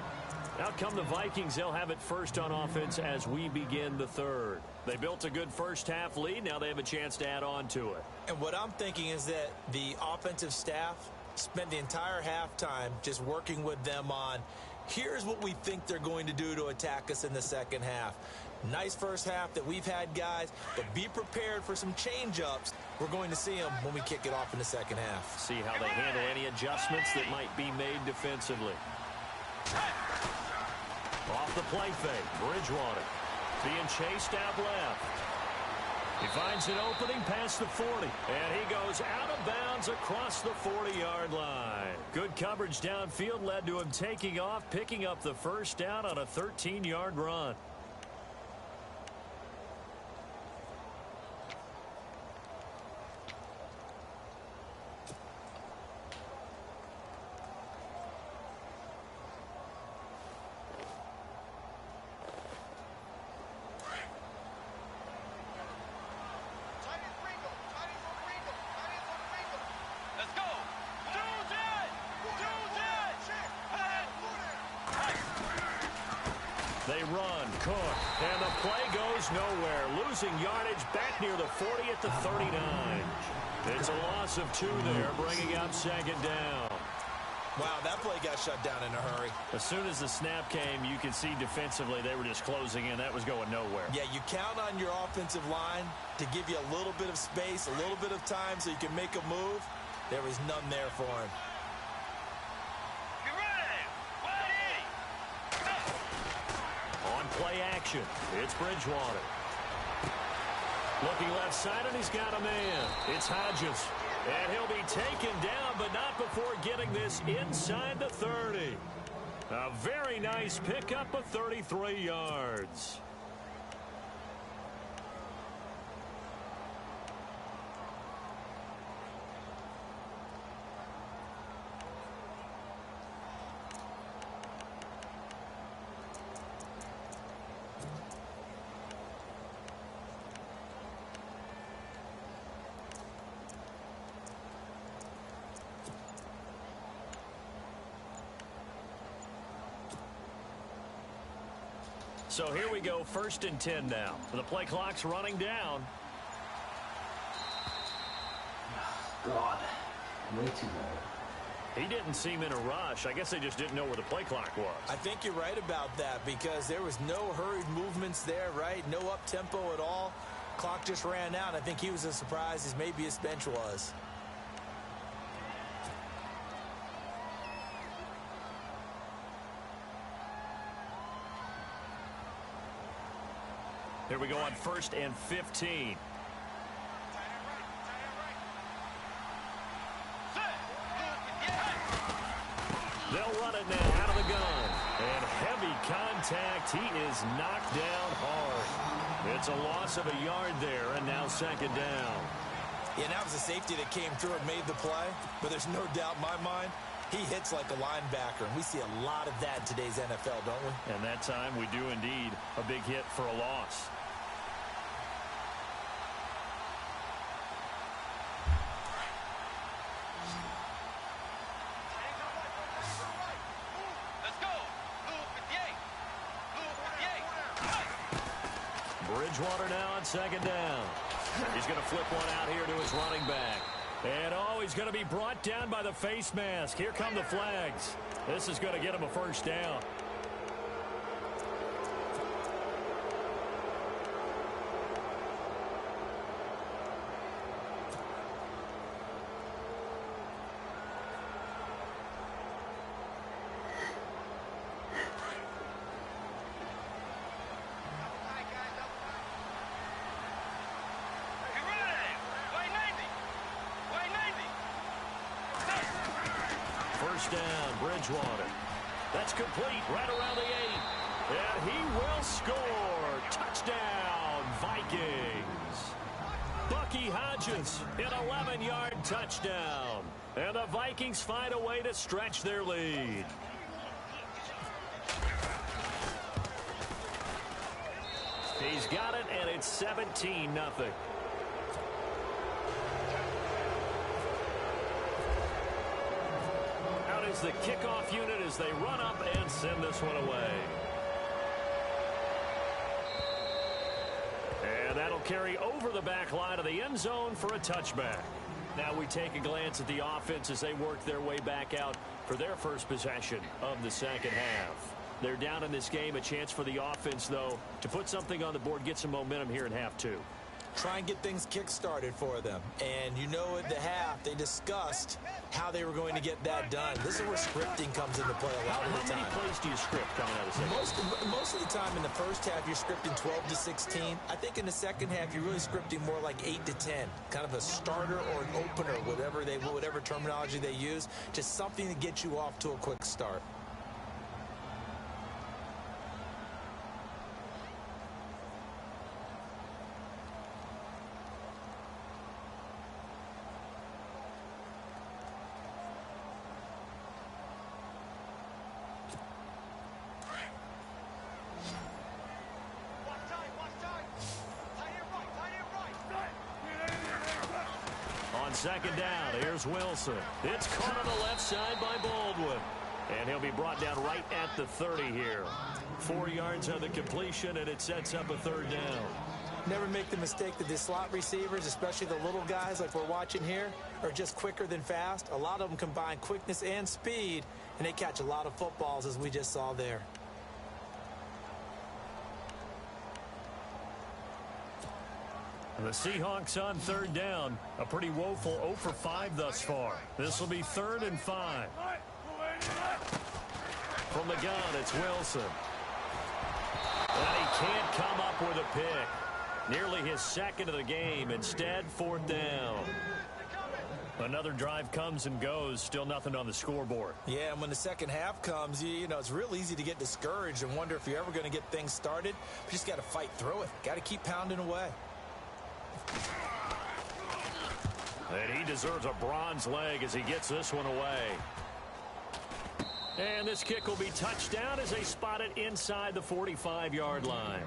Out come the Vikings. They'll have it first on offense as we begin the third. They built a good first-half lead. Now they have a chance to add on to it. And what I'm thinking is that the offensive staff spent the entire halftime just working with them on, here's what we think they're going to do to attack us in the second half. Nice first half that we've had, guys, but be prepared for some change-ups. We're going to see them when we kick it off in the second half. See how they handle any adjustments that might be made defensively. Off the play fake, Bridgewater being chased out left. He finds an opening past the 40, and he goes out of bounds across the 40-yard line. Good coverage downfield led to him taking off, picking up the first down on a 13-yard run. They run, Cook, and the play goes nowhere. Losing yardage back near the 40 at the 39. It's a loss of 2 there, bringing up second down. Wow, that play got shut down in a hurry. As soon as the snap came, you could see defensively they were just closing in. That was going nowhere. Yeah, you count on your offensive line to give you a little bit of space, a little bit of time so you can make a move. There was none there for him. Play action. It's Bridgewater. Looking left side, and he's got a man. It's Hodges. And he'll be taken down, but not before getting this inside the 30. A very nice pickup of 33 yards. So here we go, 1st and 10 now. The play clock's running down. God, way too low. He didn't seem in a rush. I guess they just didn't know where the play clock was. I think you're right about that because there was no hurried movements there, right? No up-tempo at all. Clock just ran out. I think he was as surprised as maybe his bench was. Here we go on 1st and 15. They'll run it now out of the gun. And heavy contact. He is knocked down hard. It's a loss of a yard there, and now 2nd down. Yeah, that was a safety that came through and made the play. But there's no doubt in my mind, he hits like a linebacker. And we see a lot of that in today's NFL, don't we? And that time we do indeed. A big hit for a loss. Bridgewater now on 2nd down. He's going to flip one out here to his running back. And, oh, he's going to be brought down by the face mask. Here come the flags. This is going to get him a 1st down. Down, Bridgewater. That's complete right around the 8. And he will score. Touchdown, Vikings. Bucky Hodges, an 11-yard touchdown. And the Vikings find a way to stretch their lead. He's got it, and it's 17-0. Is the kickoff unit as they run up and send this one away. And that'll carry over the back line of the end zone for a touchback. Now we take a glance at the offense as they work their way back out for their first possession of the 2nd half. They're down in this game. A chance for the offense, though, to put something on the board, get some momentum here in half 2. Try and get things kick-started for them. And you know at the half, they discussed how they were going to get that done. This is where scripting comes into play a lot of the time. How many plays do you script coming out of the 2nd? Most of the time in the first half, you're scripting 12 to 16. I think in the 2nd half, you're really scripting more like 8 to 10. Kind of a starter or an opener, whatever terminology they use. Just something to get you off to a quick start. On 2nd down, here's Wilson. It's caught on the left side by Baldwin. And he'll be brought down right at the 30 here. 4 yards on the completion, and it sets up a 3rd down. Never make the mistake that the slot receivers, especially the little guys like we're watching here, are just quicker than fast. A lot of them combine quickness and speed, and they catch a lot of footballs, as we just saw there. And the Seahawks on 3rd down. A pretty woeful 0 for 5 thus far. This will be 3rd and 5. From the gun, it's Wilson. And he can't come up with a pick. Nearly his 2nd of the game. Instead, 4th down. Another drive comes and goes. Still nothing on the scoreboard. Yeah, and when the 2nd half comes, you know, it's real easy to get discouraged and wonder if you're ever going to get things started. You just got to fight through it. Got to keep pounding away. And he deserves a bronze leg as he gets this one away. And this kick will be touchdown as they spot it inside the 45-yard line.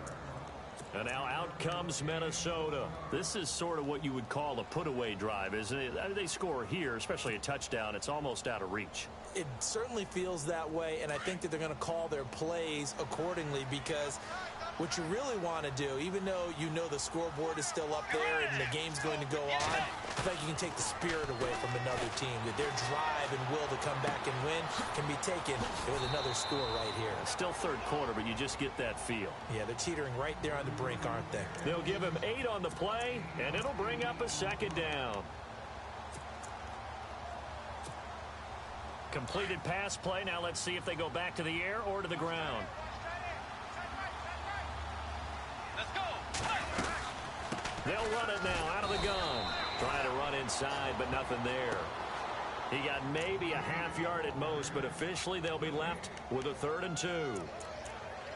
And now out comes Minnesota. This is sort of what you would call a put-away drive, isn't it? They score here, especially a touchdown. It's almost out of reach. It certainly feels that way, and I think that they're going to call their plays accordingly, because what you really want to do, even though you know the scoreboard is still up there and the game's going to go on, I think you can take the spirit away from another team. That their drive and will to come back and win can be taken with another score right here. It's still 3rd quarter, but you just get that feel. Yeah, they're teetering right there on the brink, aren't they? They'll give him 8 on the play, and it'll bring up a 2nd down. Completed pass play. Now let's see if they go back to the air or to the ground. Let's go. They'll run it now out of the gun. Trying to run inside, but nothing there. He got maybe a half yard at most, but officially they'll be left with a 3rd and 2.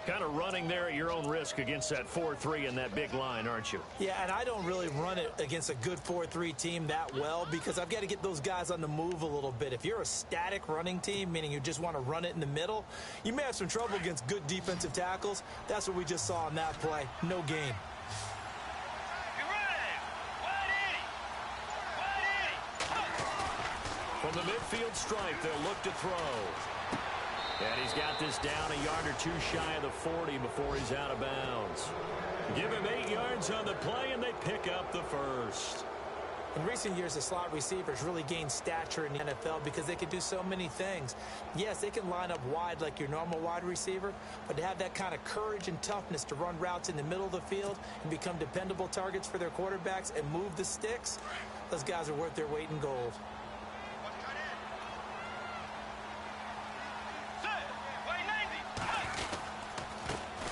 Kind of running there at your own risk against that 4-3 and that big line, aren't you? Yeah, and I don't really run it against a good 4-3 team that well because I've got to get those guys on the move a little bit. If you're a static running team, meaning you just want to run it in the middle, you may have some trouble against good defensive tackles. That's what we just saw on that play. No gain. From the midfield stripe, they'll look to throw. And he's got this down a yard or 2 shy of the 40 before he's out of bounds. Give him 8 yards on the play, and they pick up the first. In recent years, the slot receivers really gained stature in the NFL because they can do so many things. Yes, they can line up wide like your normal wide receiver, but to have that kind of courage and toughness to run routes in the middle of the field and become dependable targets for their quarterbacks and move the sticks, those guys are worth their weight in gold.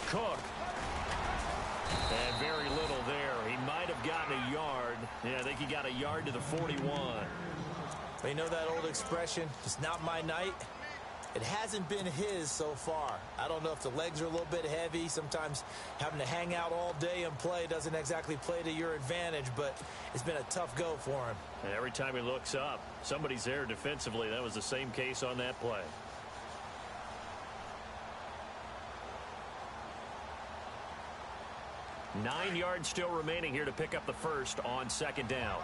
Cook. And very little there. He might have gotten a yard. Yeah, I think he got a yard to the 41. They know that old expression, it's not my night. It hasn't been his so far. I don't know if the legs are a little bit heavy. Sometimes having to hang out all day and play doesn't exactly play to your advantage, but it's been a tough go for him. And every time he looks up, somebody's there defensively. That was the same case on that play. Nine yards still remaining here to pick up the first on 2nd down.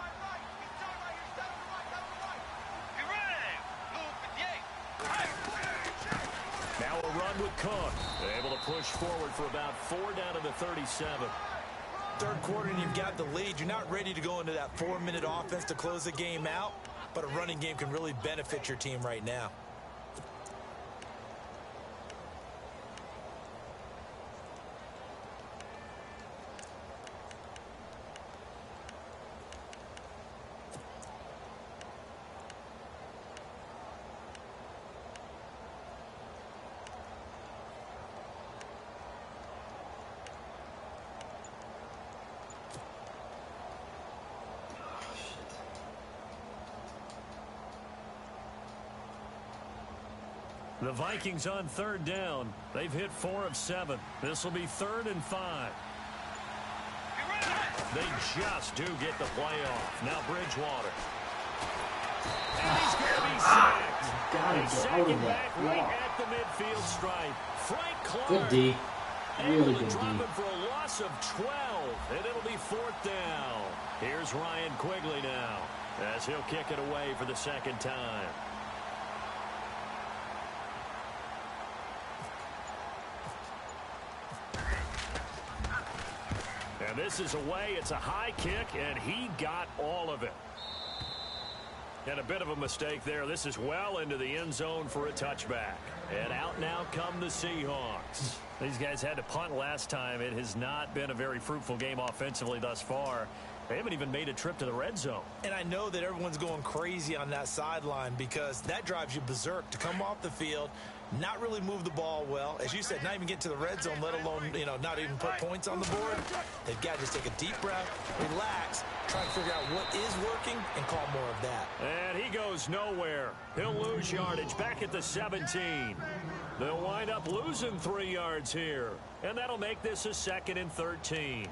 Now a run with Cook. Able to push forward for about 4 down to the 37. Third quarter and you've got the lead. You're not ready to go into that 4-minute offense to close the game out, but a running game can really benefit your team right now. The Vikings on 3rd down. They've hit 4 of 7. This will be 3rd and 5. They just do get the play off. Now Bridgewater. And he's going to be sacked. He's second back right at the midfield stripe. Frank Clark. Good D. Really good D. Drop him for a loss of 12. And it'll be 4th down. Here's Ryan Quigley now as he'll kick it away for the 2nd time. And this is away. It's a high kick, and he got all of it. And a bit of a mistake there. This is well into the end zone for a touchback. And out now come the Seahawks. These guys had to punt last time. It has not been a very fruitful game offensively thus far. They haven't even made a trip to the red zone. And I know that everyone's going crazy on that sideline because that drives you berserk to come off the field, not really move the ball well. As you said, not even get to the red zone, let alone, not even put points on the board. They've got to just take a deep breath, relax, try to figure out what is working, and call more of that. And he goes nowhere. He'll lose yardage back at the 17. They'll wind up losing 3 yards here. And that'll make this a 2nd and 13.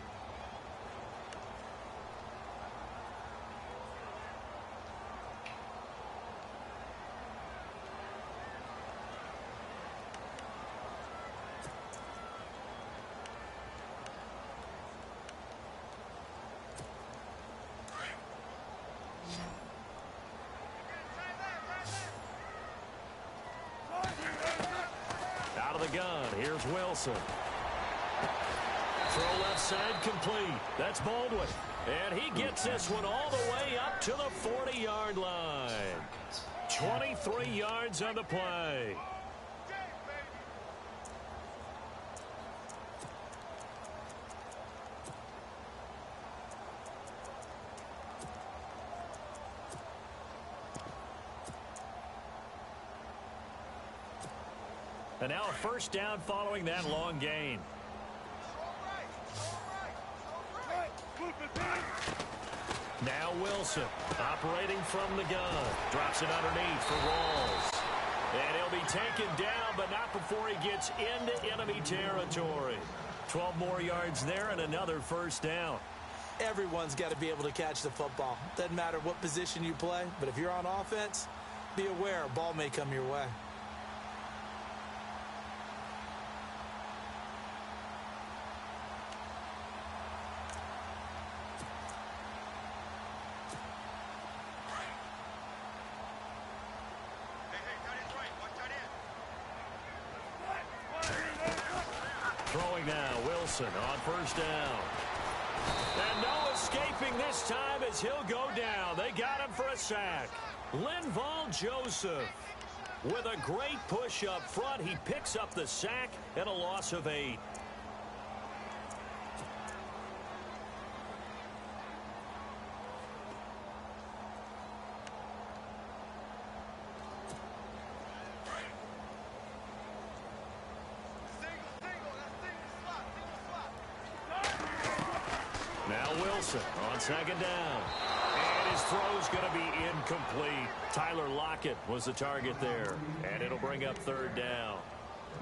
Gun. Here's Wilson. Throw left side complete. That's Baldwin. And he gets this one all the way up to the 40-yard line. 23 yards on the play. And now a first down following that long gain. Now Wilson operating from the gun. Drops it underneath for Rawls. And he'll be taken down, but not before he gets into enemy territory. 12 more yards there and another first down. Everyone's got to be able to catch the football. Doesn't matter what position you play, but if you're on offense, be aware a ball may come your way. Throwing now, Wilson on first down. And no escaping this time as he'll go down. They got him for a sack. Linval Joseph with a great push up front. He picks up the sack and a loss of 8. Now Wilson on second down. And his throw's going to be incomplete. Tyler Lockett was the target there. And it'll bring up third down.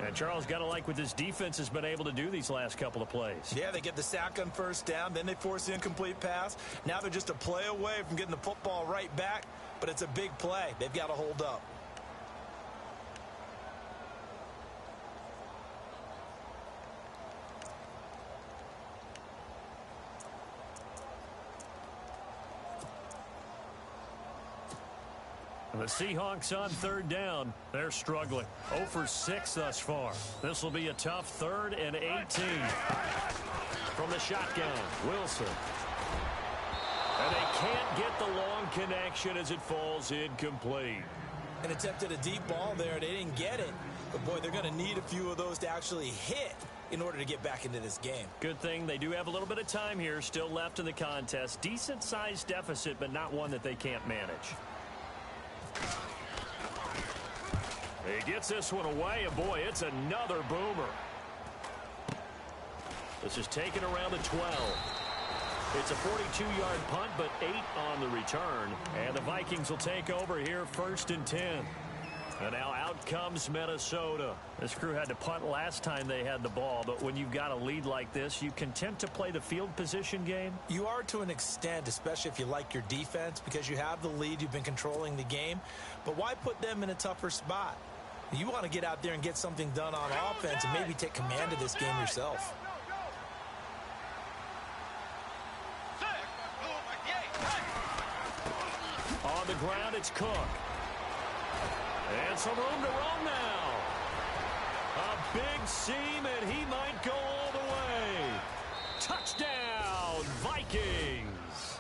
And Charles, got to like what this defense has been able to do these last couple of plays. Yeah, they get the sack on first down. Then they force the incomplete pass. Now they're just a play away from getting the football right back. But it's a big play. They've got to hold up. The Seahawks on third down. They're struggling. 0 for 6 thus far. This will be a tough 3rd and 18. From the shotgun, Wilson. And they can't get the long connection as it falls incomplete. And attempted a deep ball there. They didn't get it. But, boy, they're going to need a few of those to actually hit in order to get back into this game. Good thing they do have a little bit of time here still left in the contest. Decent-sized deficit, but not one that they can't manage. He gets this one away, and boy, it's another boomer. This is taken around the 12. It's a 42-yard punt, but 8 on the return. And the Vikings will take over here 1st and 10. And now out comes Minnesota. This crew had to punt last time they had the ball, but when you've got a lead like this, you content to play the field position game? You are to an extent, especially if you like your defense, because you have the lead, you've been controlling the game. But why put them in a tougher spot? You want to get out there and get something done on offense and maybe take command of this game yourself. On the ground, it's Cook. And some room to run now. A big seam, and he might go all the way. Touchdown, Vikings.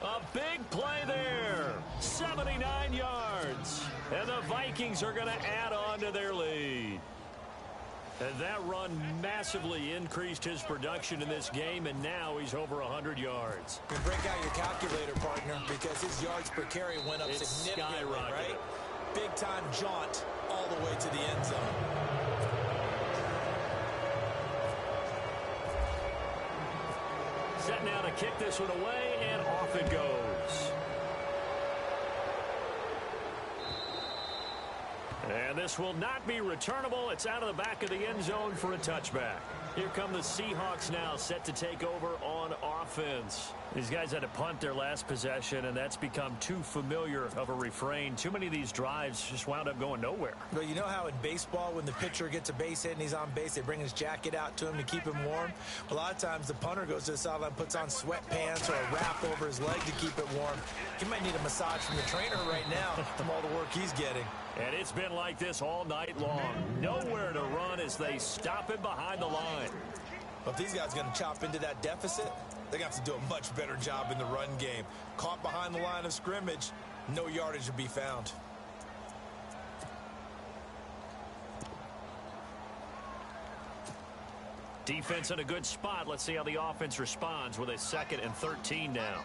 A big play there. 79 yards. And the Vikings are going to add on to their lead. And that run massively increased his production in this game, and now he's over 100 yards. You break out your calculator, partner, because his yards per carry went up significantly, right? Big-time jaunt all the way to the end zone. Set now to kick this one away, and off it goes. And this will not be returnable. It's out of the back of the end zone for a touchback. Here come the Seahawks now, set to take over on offense. These guys had to punt their last possession, and that's become too familiar of a refrain. Too many of these drives just wound up going nowhere. Well, you know how in baseball, when the pitcher gets a base hit and he's on base, they bring his jacket out to him to keep him warm? A lot of times the punter goes to the sideline, puts on sweatpants or a wrap over his leg to keep it warm. He might need a massage from the trainer right now from all the work he's getting. And it's been like this all night long. Nowhere to run as they stop him behind the line. But if these guys are going to chop into that deficit, they're going to have to do a much better job in the run game. Caught behind the line of scrimmage, no yardage to be found. Defense in a good spot. Let's see how the offense responds with a 2nd and 13 now.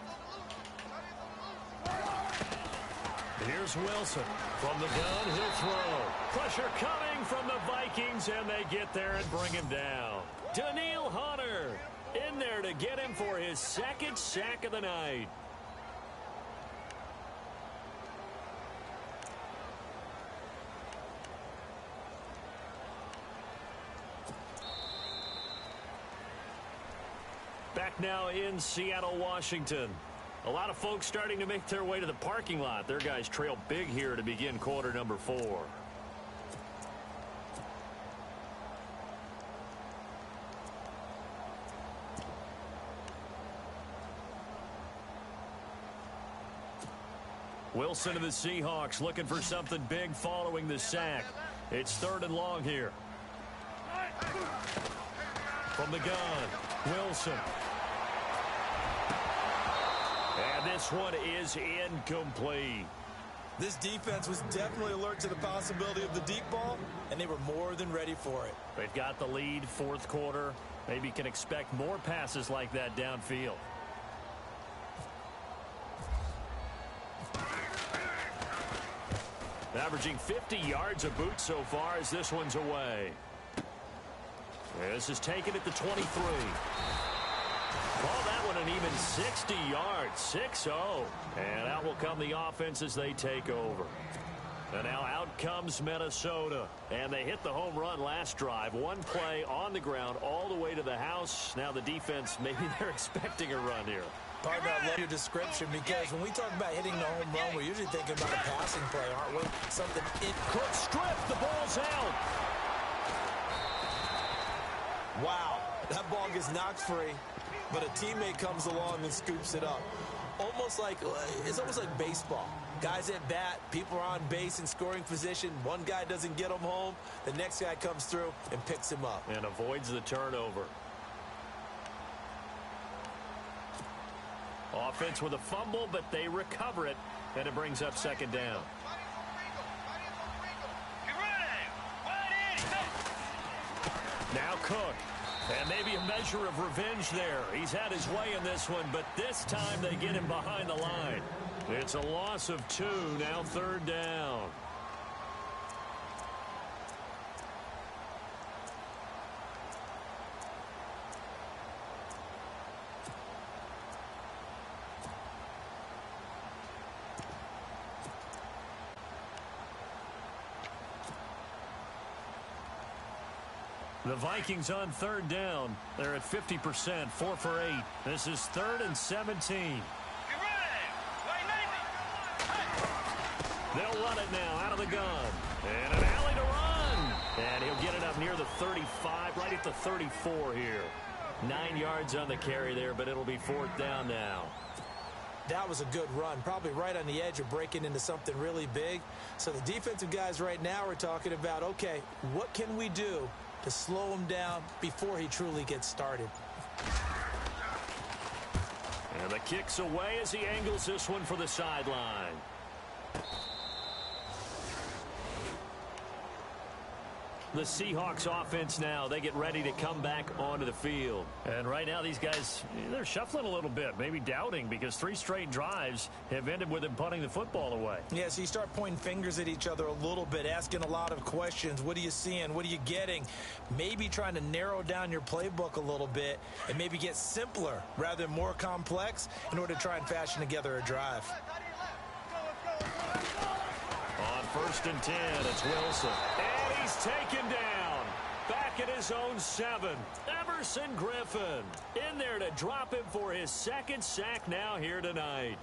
Here's Wilson. From the gun, he'll throw. Pressure coming from the Vikings, and they get there and bring him down. Daniil Hunter in there to get him for his 2nd sack of the night. Back now in Seattle, Washington. A lot of folks starting to make their way to the parking lot. Their guys trail big here to begin quarter number 4. Wilson of the Seahawks looking for something big following the sack. It's 3rd and long here. From the gun, Wilson. And this one is incomplete. This defense was definitely alert to the possibility of the deep ball, and they were more than ready for it. They've got the lead, 4th quarter. Maybe can expect more passes like that downfield. Averaging 50 yards a boot so far as this one's away. This is taken at the 23. Call that one an even 60 yards, 6-0. And out will come the offense as they take over. And now out comes Minnesota. And they hit the home run last drive. One play on the ground all the way to the house. Now the defense, maybe they're expecting a run here. Pardon I love your description, because when we talk about hitting the home run, we're usually thinking about a passing play, aren't we? Something in Cook stripped. The ball's out. Wow, that ball gets knocked free, but a teammate comes along and scoops it up. It's almost like baseball. Guys at bat, people are on base in scoring position. One guy doesn't get him home. The next guy comes through and picks him up. And avoids the turnover. Offense with a fumble, but they recover it, and it brings up 2nd down. Now Cook. And maybe a measure of revenge there. He's had his way in this one, but this time they get him behind the line. It's a loss of 2, now 3rd down. The Vikings on 3rd down. They're at 50%, 4 for 8. This is 3rd and 17. They'll run it now out of the gun. And an alley to run. And he'll get it up near the 35, right at the 34 here. 9 yards on the carry there, but it'll be 4th down now. That was a good run, probably right on the edge of breaking into something really big. So the defensive guys right now are talking about, okay, what can we do to slow him down before he truly gets started? And the kick's away as he angles this one for the sideline. The Seahawks offense now, they get ready to come back onto the field. And right now these guys, they're shuffling a little bit, maybe doubting, because 3 straight drives have ended with them punting the football away. Yeah, so you start pointing fingers at each other a little bit, asking a lot of questions. What are you seeing? What are you getting? Maybe trying to narrow down your playbook a little bit and maybe get simpler rather than more complex in order to try and fashion together a drive. On 1st and 10, it's Wilson. And he's taken down. Back at his own 7. Everson Griffin in there to drop him for his 2nd sack now here tonight.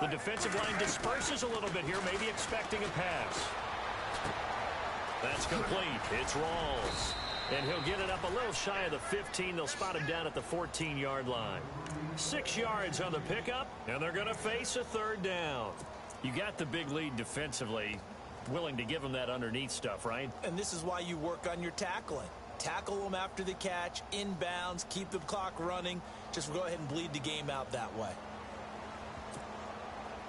The defensive line disperses a little bit here, maybe expecting a pass. That's complete. It's Rawls. And he'll get it up a little shy of the 15. They'll spot him down at the 14-yard line. 6 yards on the pickup, and they're going to face a 3rd down. You got the big lead defensively. Willing to give them that underneath stuff, right? And this is why you work on your tackling. Tackle them after the catch, inbounds, keep the clock running. Just go ahead and bleed the game out that way.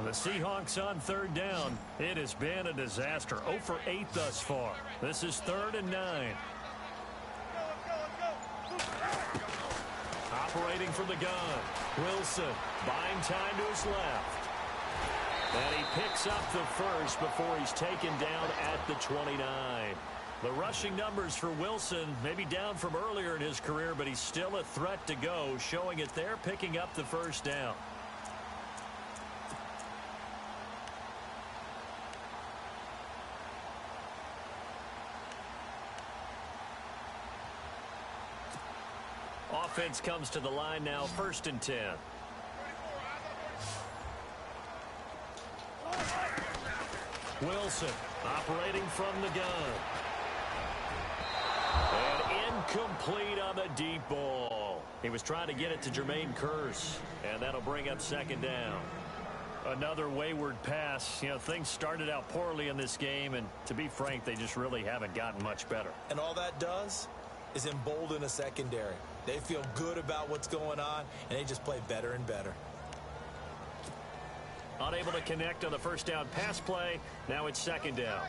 The Seahawks on 3rd down. It has been a disaster. 0 for 8 thus far. This is 3rd and 9. Operating from the gun. Wilson buying time to his left. And he picks up the first before he's taken down at the 29. The rushing numbers for Wilson maybe down from earlier in his career, but he's still a threat to go, showing it there, picking up the first down. Offense comes to the line now, 1st and 10. Wilson operating from the gun. And incomplete on the deep ball. He was trying to get it to Jermaine Kearse, and that'll bring up 2nd down. Another wayward pass. You know, things started out poorly in this game, and to be frank, they just really haven't gotten much better. And all that does is embolden a secondary. They feel good about what's going on, and they just play better and better. Unable to connect on the 1st down pass play. Now it's 2nd down.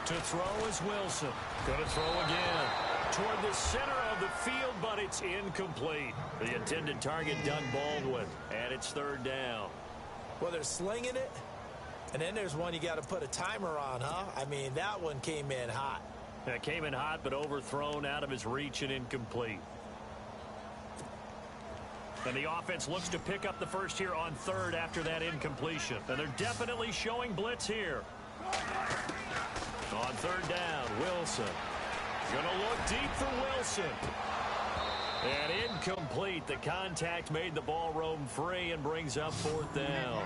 To throw is Wilson. Going to throw again. Toward the center of the field, but it's incomplete. The intended target, Doug Baldwin. And it's 3rd down. Well, they're slinging it. And then there's one you got to put a timer on, huh? I mean, that one came in hot. It came in hot, but overthrown, out of his reach, and incomplete. And the offense looks to pick up the first here on 3rd after that incompletion. And they're definitely showing blitz here. On 3rd down, Wilson. Going to look deep for Wilson. And incomplete. The contact made the ball roam free and brings up 4th down.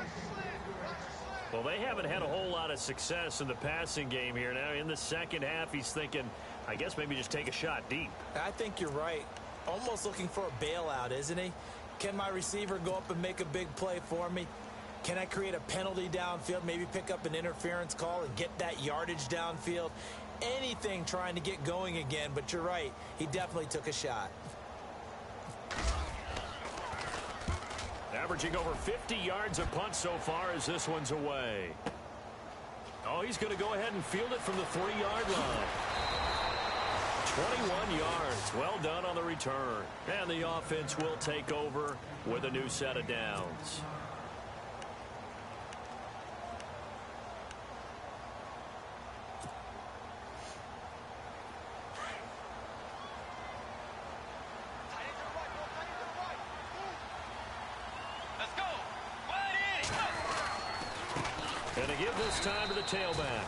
Well, they haven't had a whole lot of success in the passing game here. Now, in the 2nd half, he's thinking, I guess maybe just take a shot deep. I think you're right. Almost looking for a bailout, isn't he? Can my receiver go up and make a big play for me? Can I create a penalty downfield, maybe pick up an interference call and get that yardage downfield? Anything trying to get going again, but you're right. He definitely took a shot. Averaging over 50 yards a punt so far as this one's away. Oh, he's going to go ahead and field it from the 3-yard line. 21 yards. Well done on the return. And the offense will take over with a new set of downs. And to give this time to the tailback.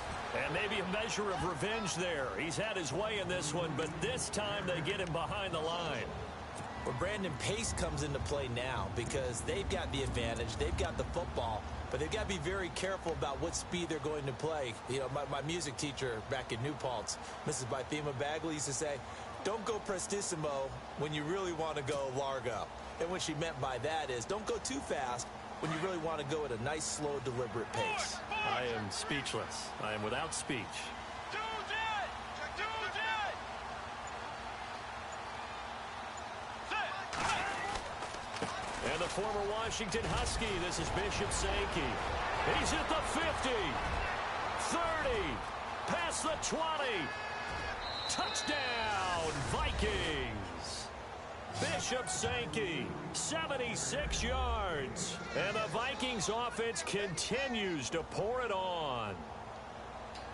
And maybe a measure of revenge there. He's had his way in this one, but this time they get him behind the line. Well, Brandon, pace comes into play now because they've got the advantage. They've got the football, but they've got to be very careful about what speed they're going to play. You know, my music teacher back in New Paltz, Mrs. Bythema Bagley, used to say, don't go prestissimo when you really want to go largo. And what she meant by that is don't go too fast when you really want to go at a nice, slow, deliberate pace. I am speechless. I am without speech. And the former Washington Husky, this is Bishop Sankey. He's at the 50, 30, past the 20. Touchdown, Vikings. Bishop Sankey, 76 yards. And the Vikings offense continues to pour it on.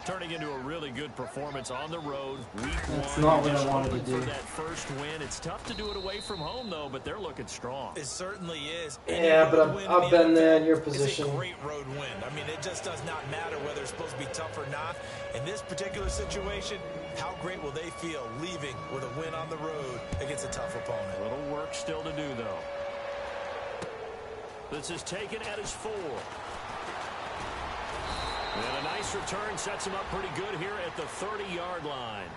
Turning into a really good performance on the road. Week That's 1. not what I wanted to do. For that first win. It's tough to do it away from home, though, but they're looking strong. It certainly is. Yeah, but I've been there in your position. It's a great road win. I mean, it just does not matter whether it's supposed to be tough or not. In this particular situation, how great will they feel leaving with a win on the road against a tough opponent? A little work still to do, though. This is taken at his 4. And a nice return sets him up pretty good here at the 30-yard line.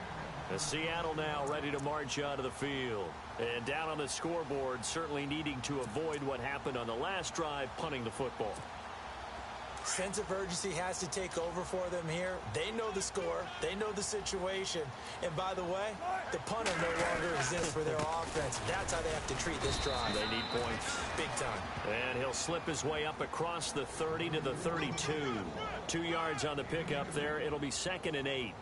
The Seattle now ready to march out of the field. And down on the scoreboard, certainly needing to avoid what happened on the last drive, punting the football. Sense of urgency has to take over for them here. They know the score. They know the situation. And by the way, the punter no longer exists for their offense. That's how they have to treat this drive. They need points. Big time. And he'll slip his way up across the 30 to the 32. 2 yards on the pickup there. It'll be 2nd and 8.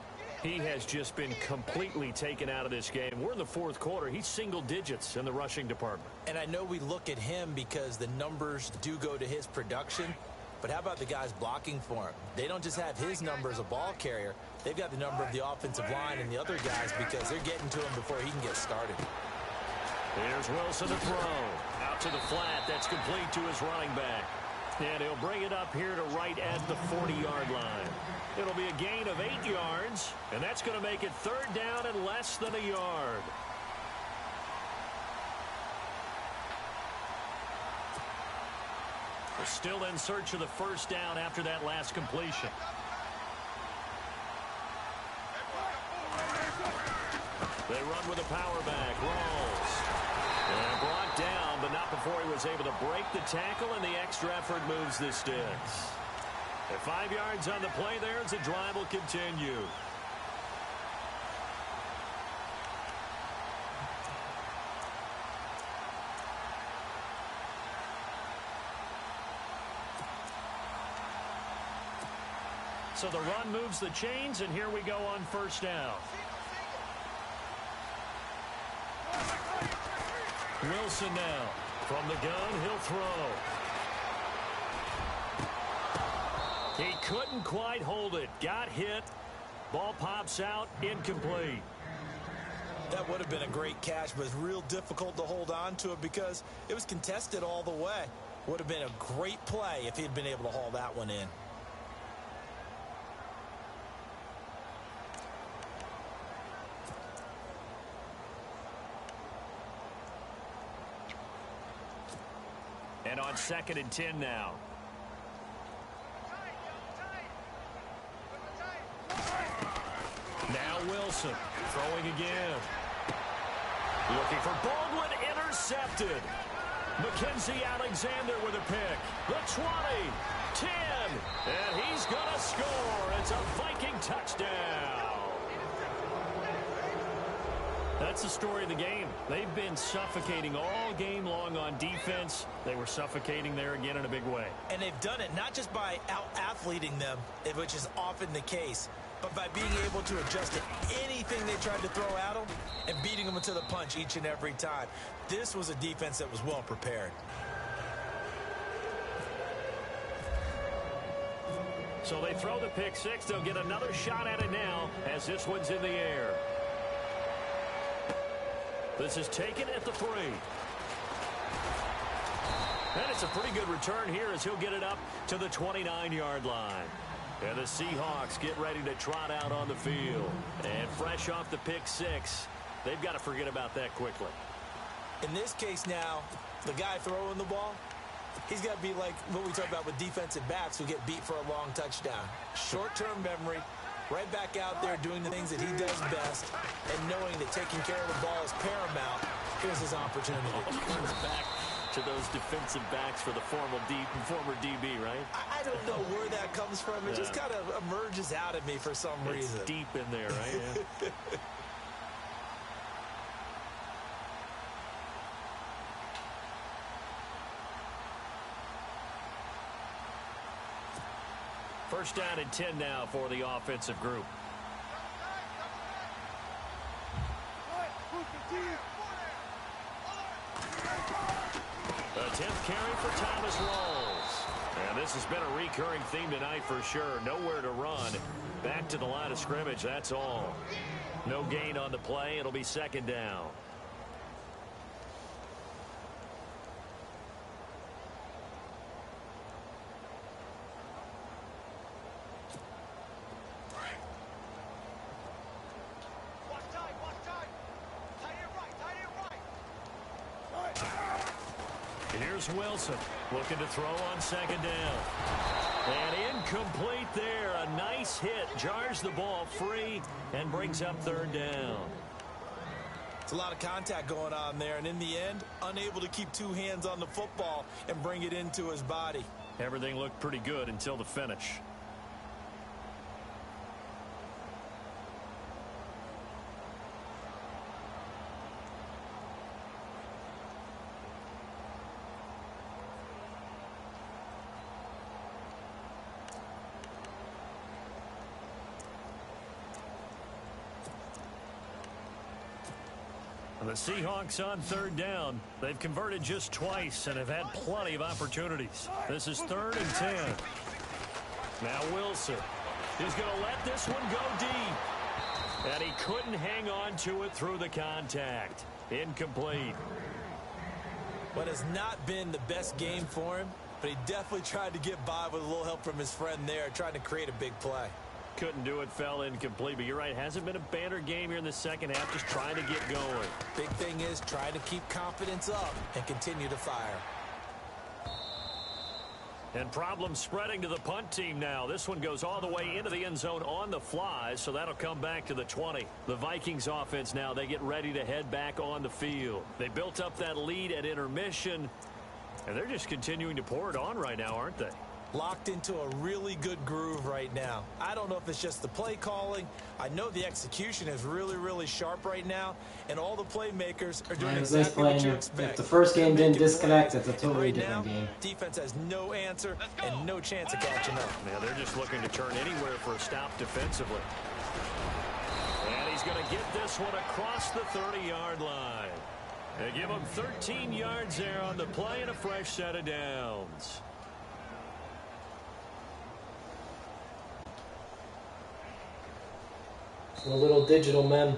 He has just been completely taken out of this game. We're in the 4th quarter. He's single digits in the rushing department. And I know we look at him because the numbers do go to his production. But how about the guys blocking for him? They don't just have his number as a ball carrier. They've got the number of the offensive line and the other guys because they're getting to him before he can get started. Here's Wilson to throw. Out to the flat. That's complete to his running back. And he'll bring it up here to right at the 40-yard line. It'll be a gain of 8 yards, and that's going to make it 3rd down and less than a yard. We're still in search of the 1st down after that last completion. They run with a power back. Rolls. And brought down, but not before he was able to break the tackle, and the extra effort moves the sticks. At 5 yards on the play there as the drive will continue. So the run moves the chains, and here we go on 1st down. Wilson now. From the gun, he'll throw. He couldn't quite hold it. Got hit. Ball pops out. Incomplete. That would have been a great catch, but it's real difficult to hold on to it because it was contested all the way. Would have been a great play if he'd been able to haul that one in. And on 2nd and 10 now. Now Wilson throwing again. Looking for Baldwin, intercepted. Mackenzie Alexander with a pick. The 20, 10, and he's going to score. It's a Viking touchdown. That's the story of the game. They've been suffocating all game long on defense. They were suffocating there again in a big way. And they've done it not just by out-athleting them, which is often the case, but by being able to adjust to anything they tried to throw at them and beating them to the punch each and every time. This was a defense that was well prepared. So they throw the pick six. They'll get another shot at it now as this one's in the air. This is taken at the 3. And it's a pretty good return here as he'll get it up to the 29-yard line. And the Seahawks get ready to trot out on the field. And fresh off the pick six, they've got to forget about that quickly. In this case now, the guy throwing the ball, he's got to be like what we talk about with defensive backs who get beat for a long touchdown. Short-term memory, right back out there doing the things that he does best, and knowing that taking care of the ball is paramount. Here's his opportunity. Comes back to those defensive backs for the former DB, right? I don't know where that comes from. It just kind of emerges out of me for some reason. It's deep in there, right? Yeah. First down and 10 now for the offensive group. A 10th carry for Thomas Rawls. And this has been a recurring theme tonight for sure. Nowhere to run. Back to the line of scrimmage, that's all. No gain on the play. It'll be second down. Here's Wilson looking to throw on second down. And incomplete there. A nice hit. Jars the ball free and brings up third down. It's a lot of contact going on there. And in the end, unable to keep two hands on the football and bring it into his body. Everything looked pretty good until the finish. The Seahawks on third down. They've converted just twice and have had plenty of opportunities. This is 3rd and 10. Now Wilson. He's going to let this one go deep. And he couldn't hang on to it through the contact. Incomplete. But it's not been the best game for him, but he definitely tried to get by with a little help from his friend there, trying to create a big play. Couldn't do it, fell incomplete, but you're right, hasn't been a banner game here in the second half, just trying to get going. Big thing is trying to keep confidence up and continue to fire. And problems spreading to the punt team now. This one goes all the way into the end zone on the fly, so that'll come back to the 20. The Vikings offense now, they get ready to head back on the field. They built up that lead at intermission, and they're just continuing to pour it on right now, aren't they? Locked into a really good groove right now. I don't know if it's just the play calling. I know the execution is really, really sharp right now, and all the playmakers are doing exactly what you expect. If the first game didn't disconnect, it's a totally different game. Defense has no answer and no chance of catching up. Now they're just looking to turn anywhere for a stop defensively. And he's going to get this one across the 30-yard line. They give him 13 yards there on the play and a fresh set of downs. The little digital men.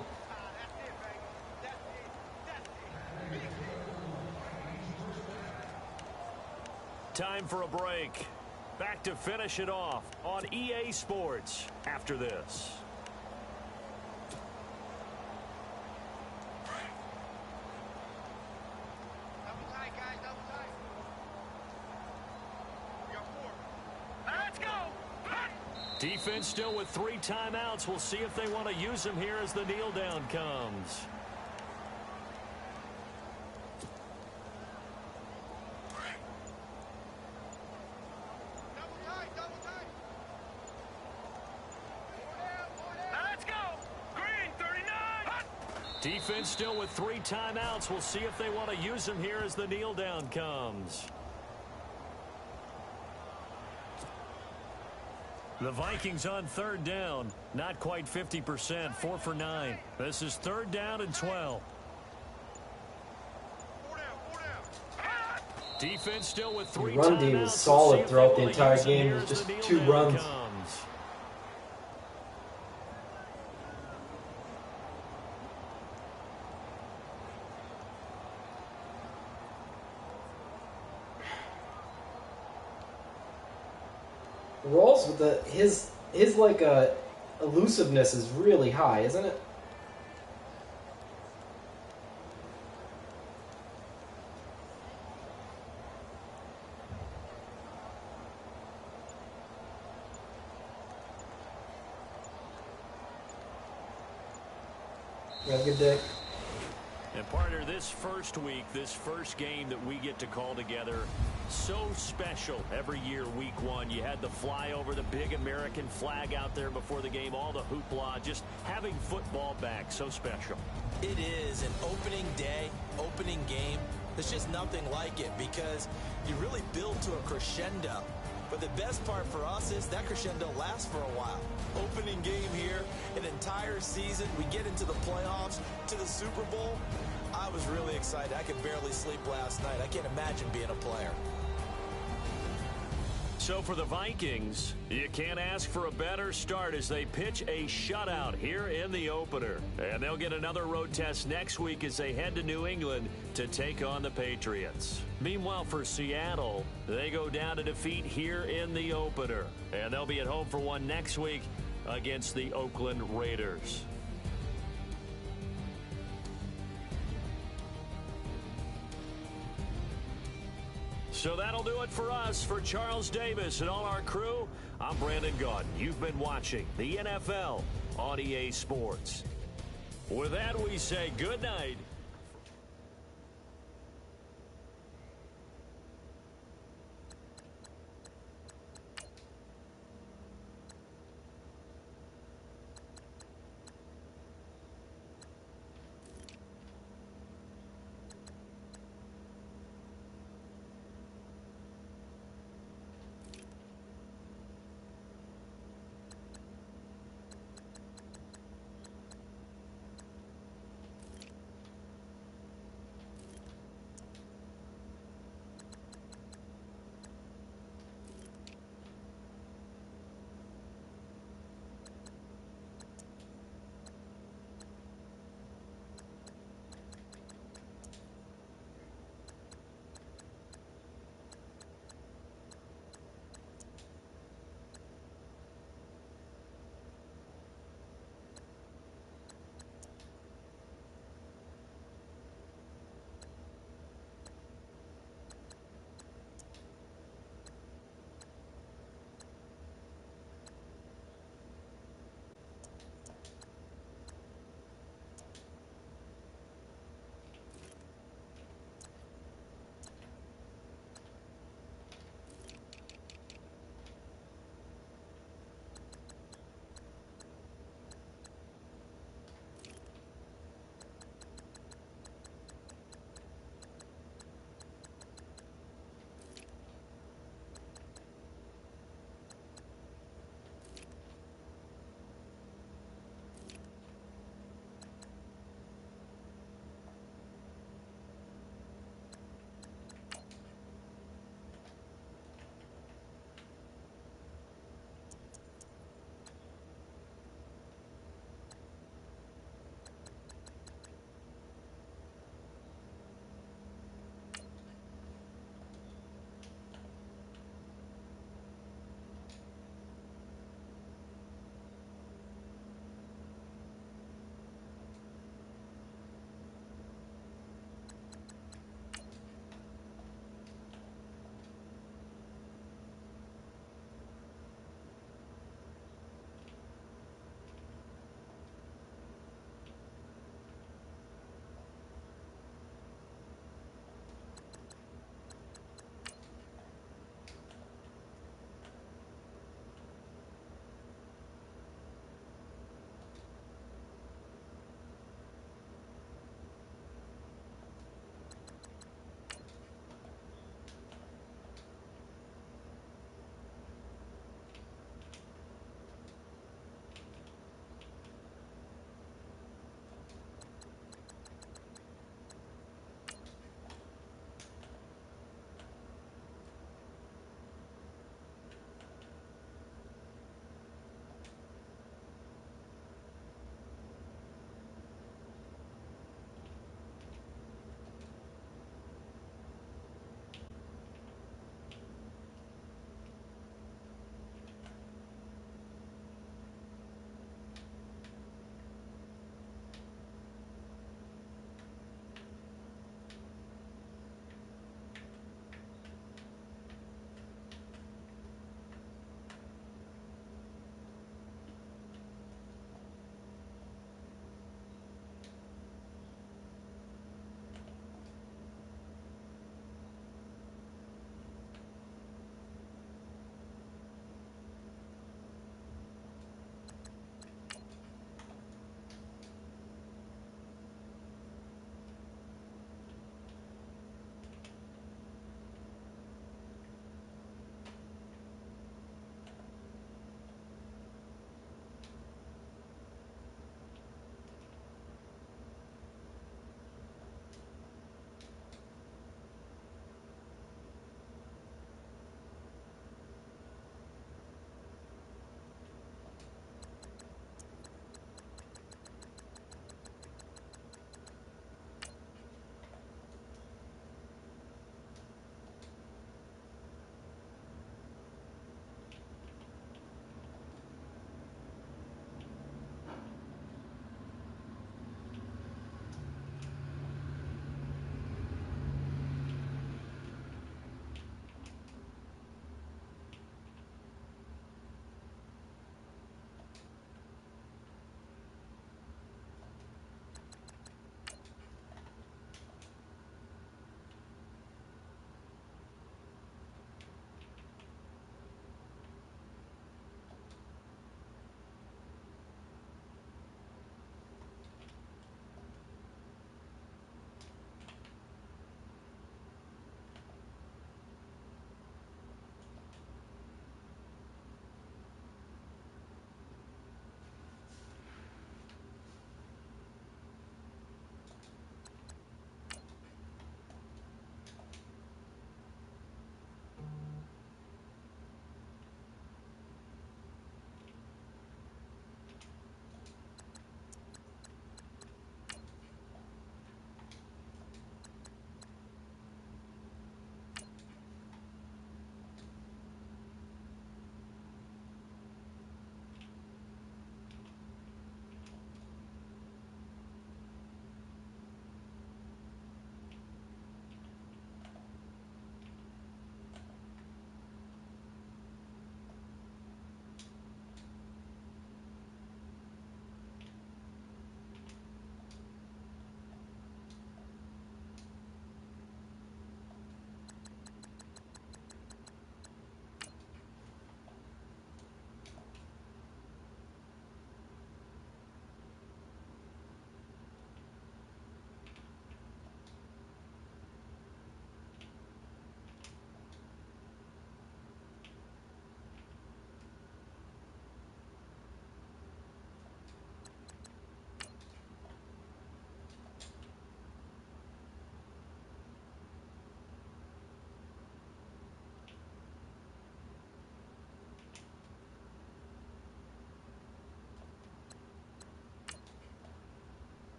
Time for a break. Back to finish it off on EA Sports after this. Double tight, guys, double tight. We got 4. Let's go. Defense still with 3 timeouts. We'll see if they want to use them here as the kneel down comes. Double tight, double tight. 4 down. Let's go. Green, 39. Defense still with 3 timeouts. We'll see if they want to use them here as the kneel down comes. The Vikings on third down. Not quite 50%. 4 for 9. This is 3rd down and 12. 4 down. Defense still with 3 The run D was solid throughout the entire game. It was just 2 runs. Rawls with his like elusiveness is really high, isn't it? Have a good day. And partner, this first week, this first game that we get to call together, so special every year, week 1. You had the flyover, the big American flag out there before the game, all the hoopla, just having football back, so special. It is an opening day, opening game. There's just nothing like it because you really build to a crescendo. But the best part for us is that crescendo lasts for a while. Opening game here, an entire season. We get into the playoffs, to the Super Bowl. I was really excited. I could barely sleep last night. I can't imagine being a player. So for the Vikings, you can't ask for a better start as they pitch a shutout here in the opener. And they'll get another road test next week as they head to New England to take on the Patriots. Meanwhile, for Seattle, they go down to defeat here in the opener. And they'll be at home for one next week against the Oakland Raiders. So that'll do it for us. For Charles Davis and all our crew, I'm Brandon Gaudin. You've been watching the NFL on EA Sports. With that, we say good night